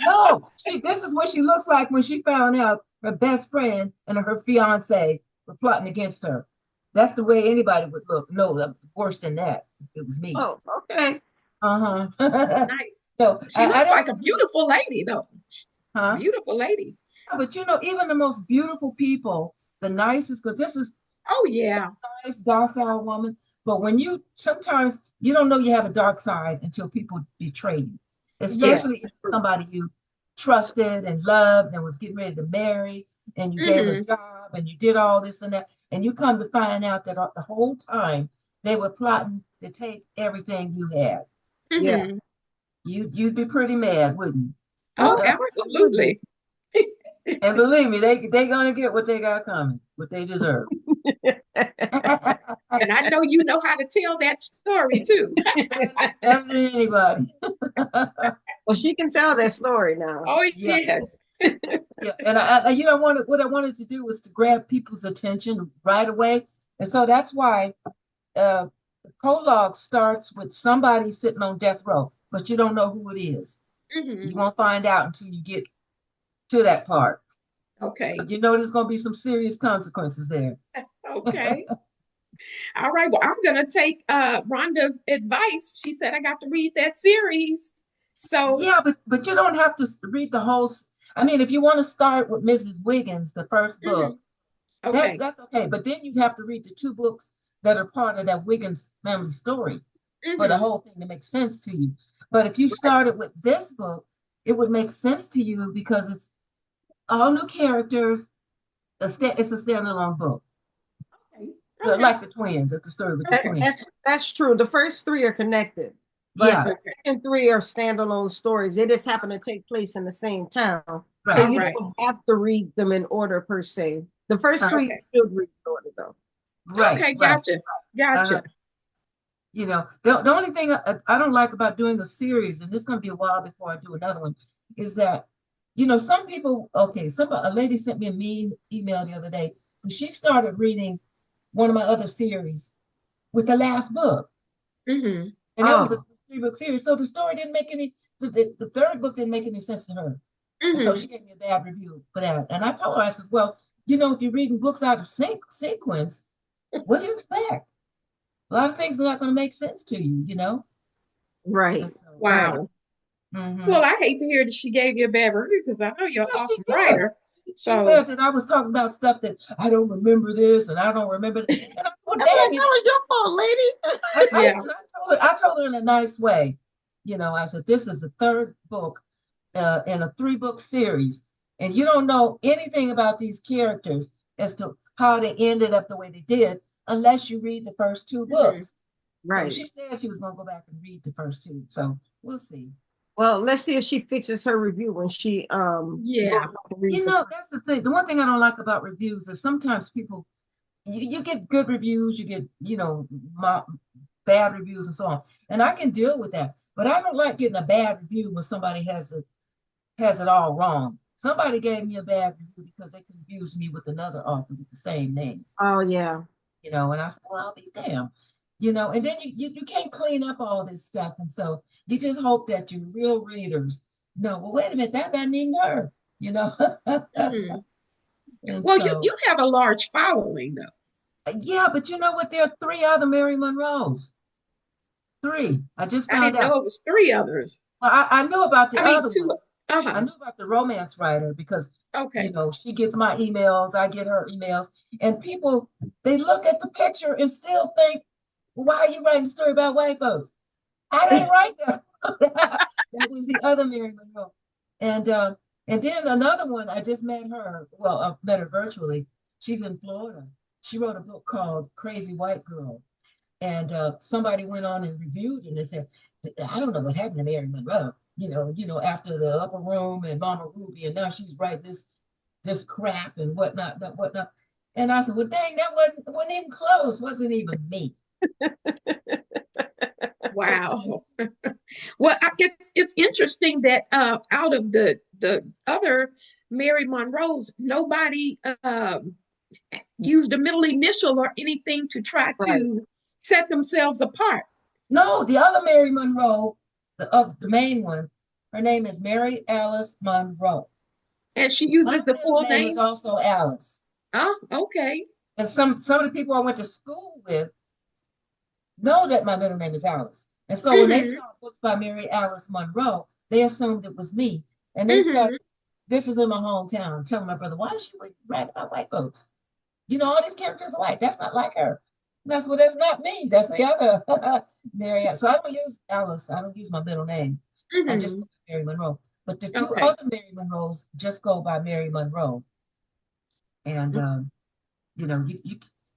No, this is what she looks like when she found out her best friend and her fiance were plotting against her. That's the way anybody would look. No, worse than that. It was me. Oh, okay. Uh-huh. Nice. So she looks like a beautiful lady, though. Huh? Beautiful lady. But even the most beautiful people, the nicest, because this is nice, docile woman. But sometimes you don't know you have a dark side until people betray you, especially somebody you trusted and loved and was getting ready to marry, and you gave a job and you did all this and that, and you come to find out that the whole time they were plotting to take everything you had. Yeah, you'd be pretty mad, wouldn't you? Oh, absolutely. And believe me, they're gonna get what they got coming, what they deserve. And I know you know how to tell that story too. Better than anybody. Well, she can tell that story now. Oh, yes. Yeah, and I what I wanted to do was to grab people's attention right away, and so that's why the prologue starts with somebody sitting on death row, but you don't know who it is. You won't find out until you get to that part. Okay. So you know there's going to be some serious consequences there. Okay. All right. Well, I'm going to take Rhonda's advice. She said I got to read that series. So yeah, but you don't have to read the whole. I mean, if you want to start with Mrs. Wiggins, the first book, okay, that's okay. But then you have to read the two books that are part of that Wiggins family story for the whole thing to make sense to you. But if you started with this book, it would make sense to you because it's all new characters. It's a standalone book. Okay. Like the twins. It's the story with the twins. That's true. The first three are connected. But the second three are standalone stories. They just happen to take place in the same town. Right. So you don't have to read them in order per se. The first three you should read in order though. Right. Okay, gotcha. Gotcha. The only thing I don't like about doing a series, and this is going to be a while before I do another one, is that, some people, a lady sent me a mean email the other day, and she started reading one of my other series with the last book. And it was a 3-book series. So the story didn't make the third book didn't make any sense to her. And so she gave me a bad review for that. And I told her, I said, well, if you're reading books out of sequence, what do you expect? A lot of things are not going to make sense to you, Right. So, wow. Well, I hate to hear that she gave you a bad review because I know you're an awesome writer. So she said that I was talking about stuff that I don't remember this and I don't remember that. And I thought, that was your fault, lady. I told her in a nice way. I said, this is the third book in a 3-book series. And you don't know anything about these characters as to how they ended up the way they did unless you read the first two books. Right. So she said she was going to go back and read the first two. So we'll see. Well, let's see if she fixes her review when she Yeah. You know, that's the thing. The one thing I don't like about reviews is sometimes people, you get good reviews, you get, you know, bad reviews and so on. And I can deal with that. But I don't like getting a bad review when somebody has it all wrong. Somebody gave me a bad review because they confused me with another author with the same name. Oh yeah. You know, and I said, well, I'll be damned. You know, and then you can't clean up all this stuff. And so you just hope that your real readers know, well, wait a minute, that doesn't mean her, you know. Well, So, you have a large following though. yeah, but you know what? There are 3 other Mary Monroes. 3. I just I found didn't know out. it was 3 others. Well, I knew about the I mean, other 2. one. I Uh-huh. knew about the romance writer because, Okay. you know, she gets my emails, I get her emails, and people, they look at the picture and still think, well, why are you writing a story about white folks? I didn't write that. That was the other Mary Monroe. And then another one, I just met her. Well, I met her virtually. She's in Florida. She wrote a book called Crazy White Girl. And somebody went on and reviewed it and said, I don't know what happened to Mary Monroe. You know, after the Upper Room and Mama Ruby, and now she's writing this crap and whatnot, whatnot. And I said, well, dang, that wasn't even close. Wasn't even me. Wow. Well, it's interesting that out of the other Mary Monroes, nobody used a middle initial or anything to try to set themselves apart. No, the other Mary Monroe, the main one, her name is Mary Alice Monroe. And she uses the full name name. is also Alice. Oh, okay. And some of the people I went to school with know that my middle name is Alice. And so when they saw books by Mary Alice Monroe, they assumed it was me. And they started, this is in my hometown, telling my brother, why is she writing about white folks? You know, all these characters are white. That's not like her. And that's not me. That's the other Mary. So I don't use Alice. I don't use my middle name. I just go by Mary Monroe. But the 2 other Mary Monroes just go by Mary Monroe. And you know,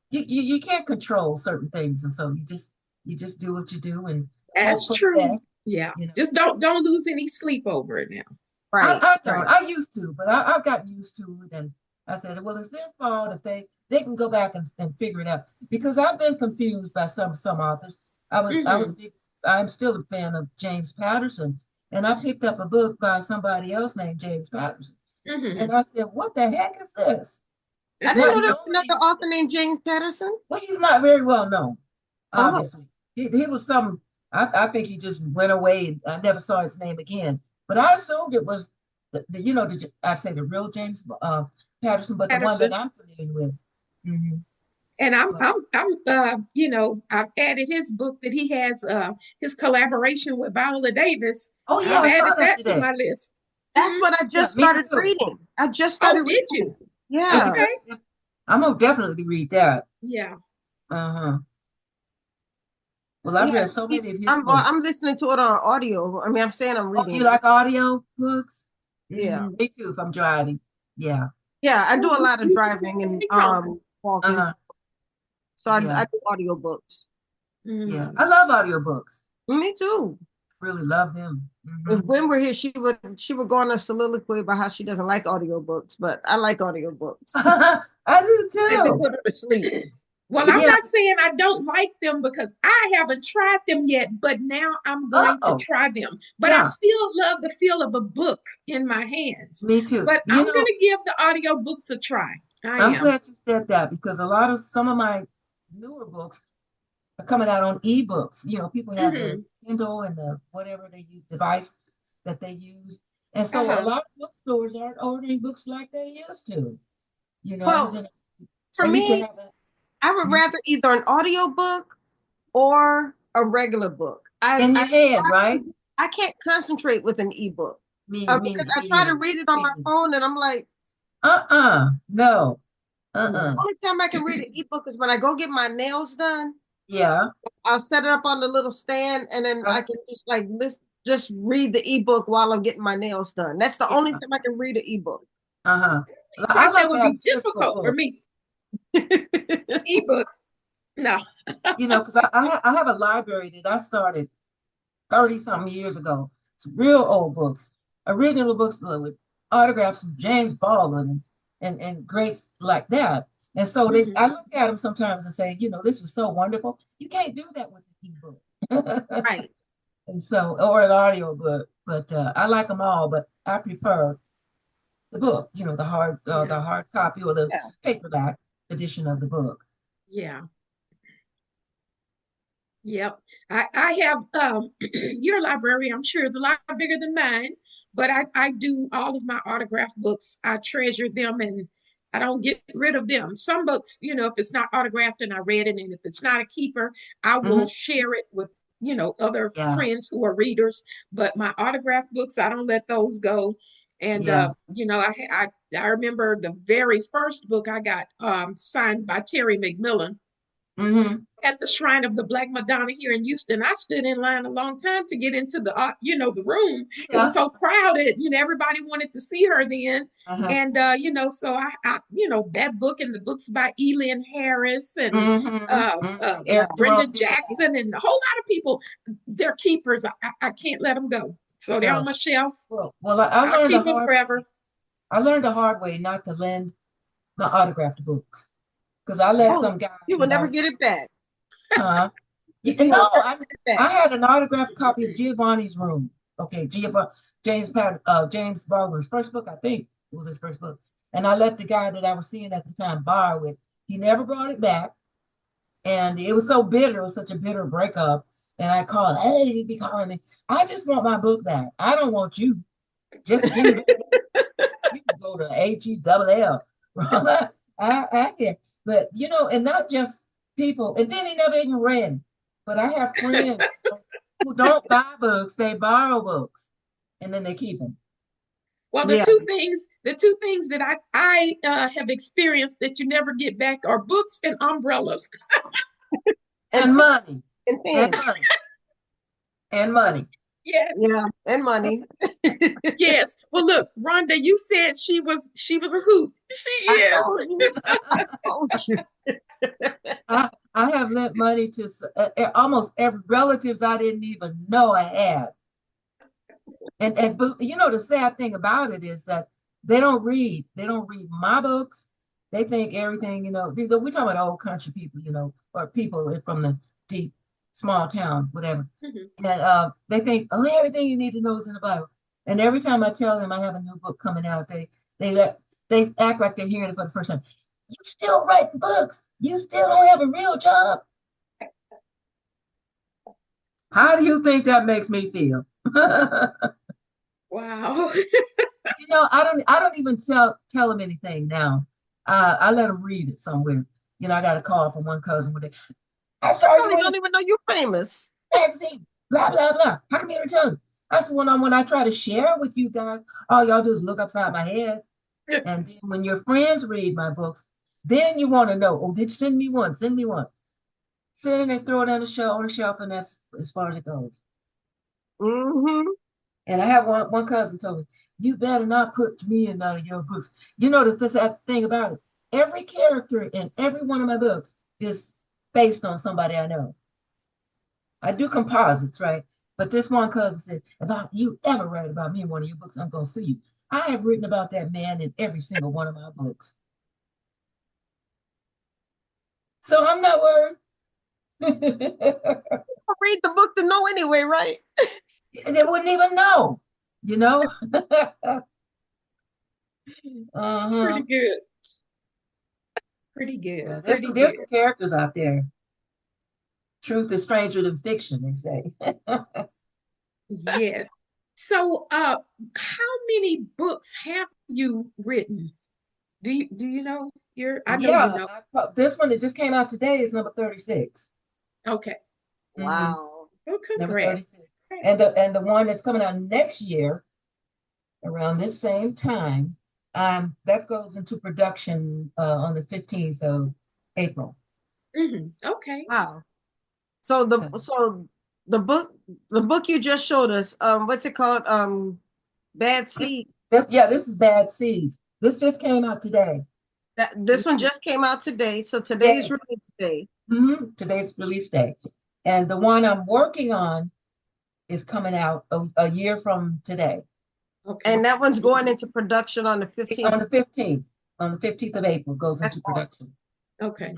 you can't control certain things, and so you just do what you do, and that's true. Best, yeah, you know. Just don't lose any sleep over it now. Right. I don't. I used to, but I got used to it, and I said, well, it's their fault if they can go back and figure it out, because I've been confused by some authors. I'm still a fan of James Patterson, and I picked up a book by somebody else named James Patterson, and I said, what the heck is this? I didn't know there was another author named James Patterson. Well, he's not very well known, obviously. He was some, I think he just went away, and I never saw his name again. But I assumed it was, I say the real James Patterson, but the one that I'm familiar with. And I'm I've added his book that he has, his collaboration with Viola Davis. Oh yeah, I've added that to my list. That's what I just started reading. I just started reading. Did you? Yeah. Okay. I'm gonna definitely read that. Yeah. Well, I've read so many of his books. I'm listening to it on audio. I mean, I'm saying I'm reading. Oh, you like audio books? Yeah. Me too, if I'm driving. Yeah. Yeah, I do a lot of driving and walking. So I do audiobooks. Yeah. I love audiobooks. Me too. Really love them. If Gwen were here, she would go on a soliloquy about how she doesn't like audiobooks, but I like audiobooks. I do too. They put her to sleep. Well, I'm not saying I don't like them, because I haven't tried them yet, but now I'm going to try them. But I still love the feel of a book in my hands. Me too. But I'm going to give the audiobooks a try. I'm glad you said that, because some of my newer books are coming out on ebooks. You know, people have the Kindle and the whatever they use, device that they use. And so a lot of bookstores aren't ordering books like they used to. You know, for me, I would rather either an audio book or a regular book. In your head, right? I can't concentrate with an ebook. Because I try to read it on my phone and I'm like, no. The only time I can read an ebook is when I go get my nails done. Yeah. I'll set it up on the little stand, and then I can just read the ebook while I'm getting my nails done. That's the only time I can read an ebook. That would be difficult for me. Ebook. No. You know, because I have a library that I started 30 something years ago. It's real old books, original books with autographs of James Baldwin and greats like that. And so I look at them sometimes and say, you know, this is so wonderful. You can't do that with the ebook. Right. And so, or an audio book, but I like them all, but I prefer the book, you know, the hard copy or the paperback edition of the book. Yeah. Yep. I have your library, I'm sure, is a lot bigger than mine, but I do all of my autographed books. I treasure them and I don't get rid of them. Some books, you know, if it's not autographed and I read it, and if it's not a keeper, I will share it with, you know, other friends who are readers. But my autographed books, I don't let those go. And you know, I remember the very first book I got signed by Terry McMillan. At the Shrine of the Black Madonna here in Houston. I stood in line a long time to get into the, you know, the room. It was so crowded. You know, everybody wanted to see her then. And, you know, so I, you know, that book and the books by Elian Harris and Brenda Jackson and a whole lot of people, they're keepers. I can't let them go. So they're on my shelf. Well, I'll keep them forever. I learned the hard way not to lend my autographed books. Because I let some guy. You will never get it back. No, I had an autographed copy of Giovanni's Room. Okay, James Baldwin's first book, I think it was his first book. And I let the guy that I was seeing at the time borrow it. He never brought it back. And it was so bitter. It was such a bitter breakup. And I called, hey, he'd be calling me. I just want my book back. I don't want you. Just give it. You can go to HELL. I care. But, you know, and not just people, and then he never even read it. But I have friends who don't buy books, they borrow books, and then they keep them. Well, the two things that I have experienced that you never get back are books and umbrellas. And money. And money. Yes. Yeah, and money. Yes. Well, look, Rhonda, you said she was a hoot. She is. I told you. I have lent money to almost every relatives I didn't even know I had. And you know, the sad thing about it is that they don't read my books. They think everything, you know, we're talking about old country people, you know, or people from the deep small town, whatever. And they think, oh, everything you need to know is in the Bible. And every time I tell them I have a new book coming out, they act like they're hearing it for the first time. You still writing books? You still don't have a real job? How do you think that makes me feel? Wow. You know, I don't even tell them anything now. I let them read it somewhere. You know, I got a call from one cousin one day. I don't even know you're famous. Magazine, blah, blah, blah. How come you don't tell me? I said, when I try to share with you guys, all y'all do is look upside my head. And then when your friends read my books, then you want to know, oh, did you send me one? Send me one. Sit in and throw it on the shelf, and that's as far as it goes. And I have one cousin told me, you better not put me in none of your books. You know that thing about it. Every character in every one of my books is based on somebody I know. I do composites, right? But this one cousin said, if you ever write about me in one of your books, I'm going to sue you. I have written about that man in every single one of my books. So I'm not worried. Read the book to know anyway, right? They wouldn't even know, you know? It's pretty good. Pretty good. Yeah, there's some characters out there. Truth is stranger than fiction, they say. Yes. So, how many books have you written? Do you know I know you know. This one that just came out today is number 36. Okay. Wow. Oh, congrats. Number 36. And the one that's coming out next year, around this same time, that goes into production on the 15th of April. Okay. Wow. So the book you just showed us, what's it called? Bad Seed. This is Bad Seeds. This just came out today. This one just came out today, so today's release day. Today's release day. And the one I'm working on is coming out a year from today. Okay. And that one's going into production on the 15th. On the 15th. On the 15th of April goes into production. Okay.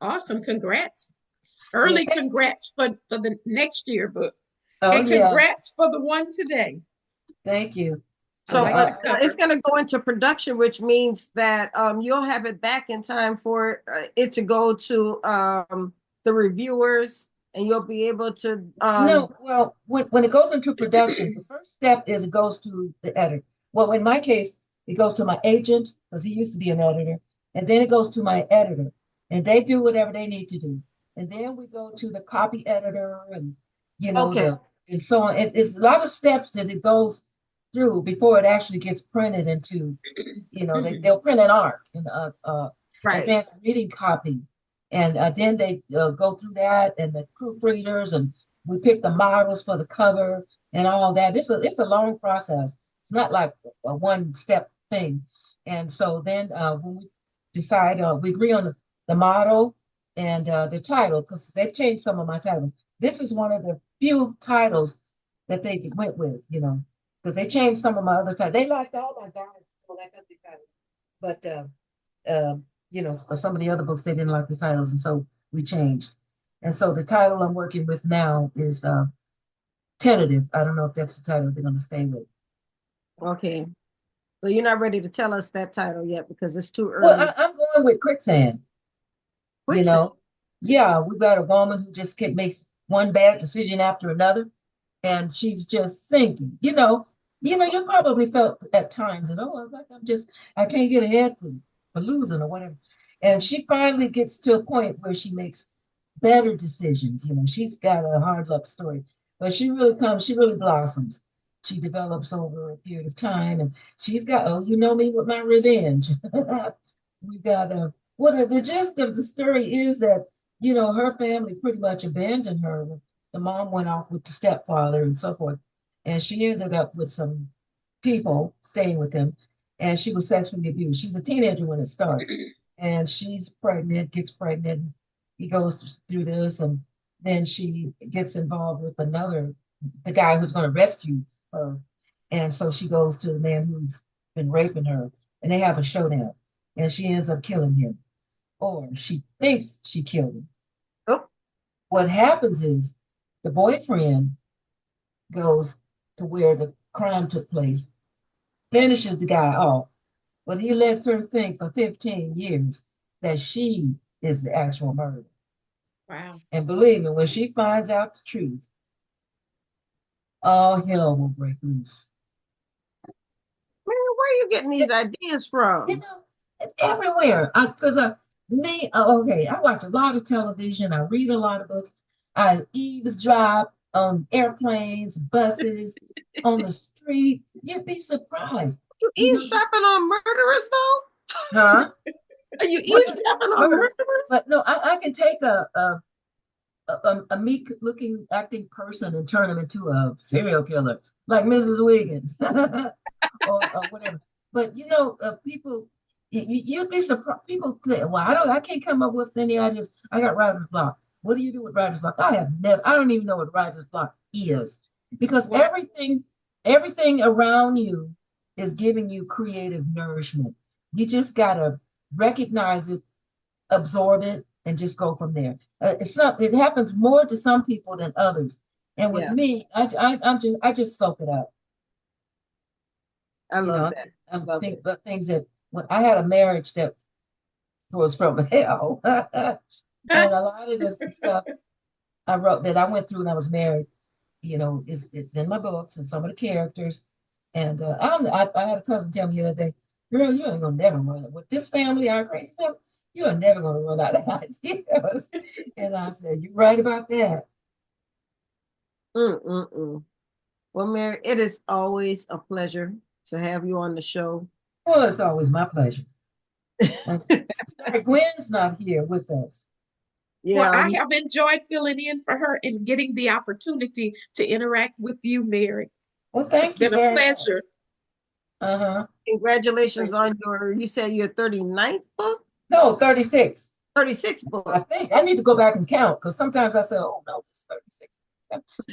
Awesome. Congrats. Early congrats for the next year book. And congrats for the one today. Thank you. So it's going to go into production, which means that you'll have it back in time for it to go to the reviewers, and you'll be able to. No, well, when it goes into production, the first step is it goes to the editor. Well, in my case, it goes to my agent because he used to be an editor, and then it goes to my editor, and they do whatever they need to do, and then we go to the copy editor, and and so on. It's a lot of steps that it goes through before it actually gets printed into, they'll print an ARC and advanced reading copy, and then they go through that and the proofreaders, and we pick the models for the cover and all that. It's a long process. It's not like a one-step thing. And so then when we decide, we agree on the model and the title, because they've changed some of my titles. This is one of the few titles that they went with, because they changed some of my other titles. They liked all my guys, but some of the other books they didn't like the titles, and so we changed. And so the title I'm working with now is tentative. I don't know if that's the title they're going to stay with. Okay, so you're not ready to tell us that title yet because it's too early. Well, I'm going with quicksand. Yeah, we've got a woman who just makes one bad decision after another, and she's just sinking. You probably felt at times that I can't get ahead for losing or whatever. And she finally gets to a point where she makes better decisions. She's got a hard luck story, but she really blossoms. She develops over a period of time, and she's got, me with my revenge. We've got the gist of the story is that, her family pretty much abandoned her. The mom went off with the stepfather and so forth. And she ended up with some people staying with him, and she was sexually abused. She's a teenager when it starts, and she's pregnant, gets pregnant. He goes through this, and then she gets involved with the guy who's going to rescue her. And so she goes to the man who's been raping her, and they have a showdown, and she ends up killing him, or she thinks she killed him. Oh. What happens is the boyfriend goes to where the crime took place, finishes the guy off, but he lets her think for 15 years that she is the actual murderer. Wow. And believe me, when she finds out the truth, all hell will break loose. Man, where are you getting these ideas from? It's everywhere. I watch a lot of television. I read a lot of books. I eavesdrop on airplanes, buses, on the street. You'd be surprised. You eavesdropping on murderers, though? Huh? Are you eavesdropping on murderers? But no, I can take a meek-looking acting person and turn him into a serial killer, like Mrs. Wiggins, or whatever. But people, you'd be surprised. People say, "Well, I can't come up with any ideas. I got writer's block." What do you do with writer's block? I don't even know what writer's block is, because everything around you is giving you creative nourishment. You just gotta recognize it, absorb it, and just go from there. It happens more to some people than others, and with me, I just soak it up. I love that. I think about things that when I had a marriage that was from hell. And a lot of this stuff I wrote that I went through when I was married, it's in my books and some of the characters. And I had a cousin tell me the other day, "Girl, you ain't gonna never run it with this family, our crazy family. You are never gonna run out of ideas." And I said, "You're right about that." Well, Mary, it is always a pleasure to have you on the show. Well, it's always my pleasure. Sorry, Gwen's not here with us. Yeah. Well, I have enjoyed filling in for her and getting the opportunity to interact with you, Mary. Well, thank you. It's been a pleasure. Uh-huh. Congratulations on you said your 39th book? No, 36. 36 book. I think I need to go back and count because sometimes I say, oh no, it's 36.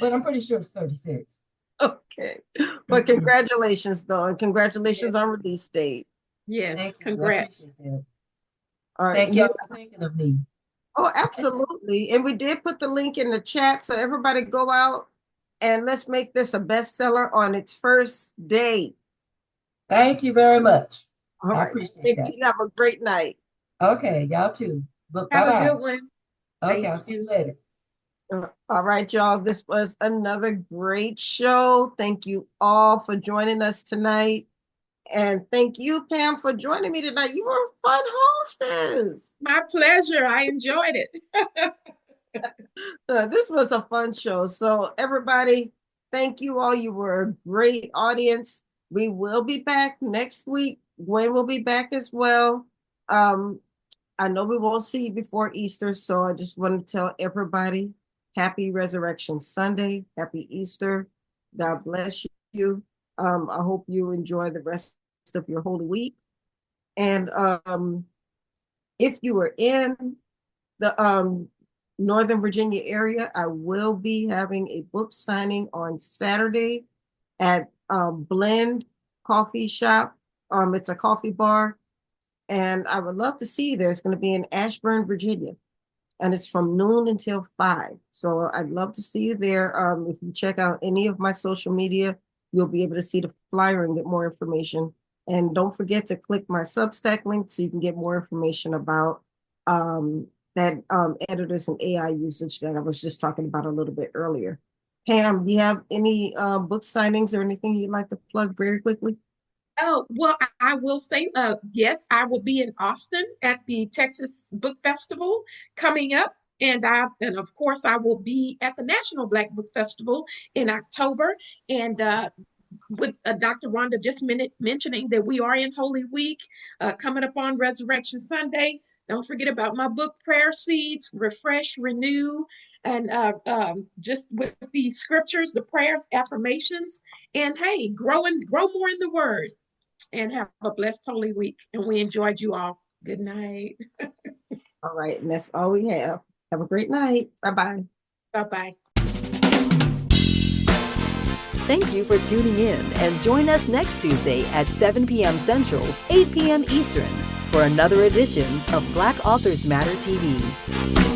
But I'm pretty sure it's 36. Okay. But congratulations, though, and congratulations Yes. on release date. Yes, Thank you. I congrats. appreciate that. All right. Thank y'all for thinking of me. Oh, absolutely. And we did put the link in the chat, so everybody go out and let's make this a bestseller on its first day. Thank you very much. All I right. appreciate that. You have a great night. Okay, y'all too. But Have bye-bye. a good one. Okay, Thank I'll see you later. All right, y'all. This was another great show. Thank you all for joining us tonight. And thank you, Pam, for joining me tonight. You were a fun hostess. My pleasure. I enjoyed it. This was a fun show. So everybody, thank you all. You were a great audience. We will be back next week. Gwen will be back as well. I know we won't see you before Easter, so I just want to tell everybody happy Resurrection Sunday, happy Easter. God bless you. I hope you enjoy the rest of your Holy Week. And if you are in the Northern Virginia area, I will be having a book signing on Saturday at Blend Coffee Shop. It's a coffee bar, and I would love to see you there. It's going to be in Ashburn, Virginia, and it's from noon until 5. So I'd love to see you there. If you check out any of my social media, you'll be able to see the flyer and get more information. And don't forget to click my Substack link so you can get more information about that editors and AI usage that I was just talking about a little bit earlier. Pam, do you have any book signings or anything you'd like to plug very quickly? Oh, well, I will say, yes, I will be in Austin at the Texas Book Festival coming up. And of course, I will be at the National Black Book Festival in October. And with Dr. Rhonda just mentioning that we are in Holy Week, coming up on Resurrection Sunday. Don't forget about my book, Prayer Seeds, Refresh, Renew, and just with the scriptures, the prayers, affirmations, and hey, grow more in the Word. And have a blessed Holy Week. And we enjoyed you all. Good night. All right, and that's all we have. Have a great night. Bye-bye. Bye-bye. Thank you for tuning in, and join us next Tuesday at 7 p.m. Central, 8 p.m. Eastern for another edition of Black Authors Matter TV.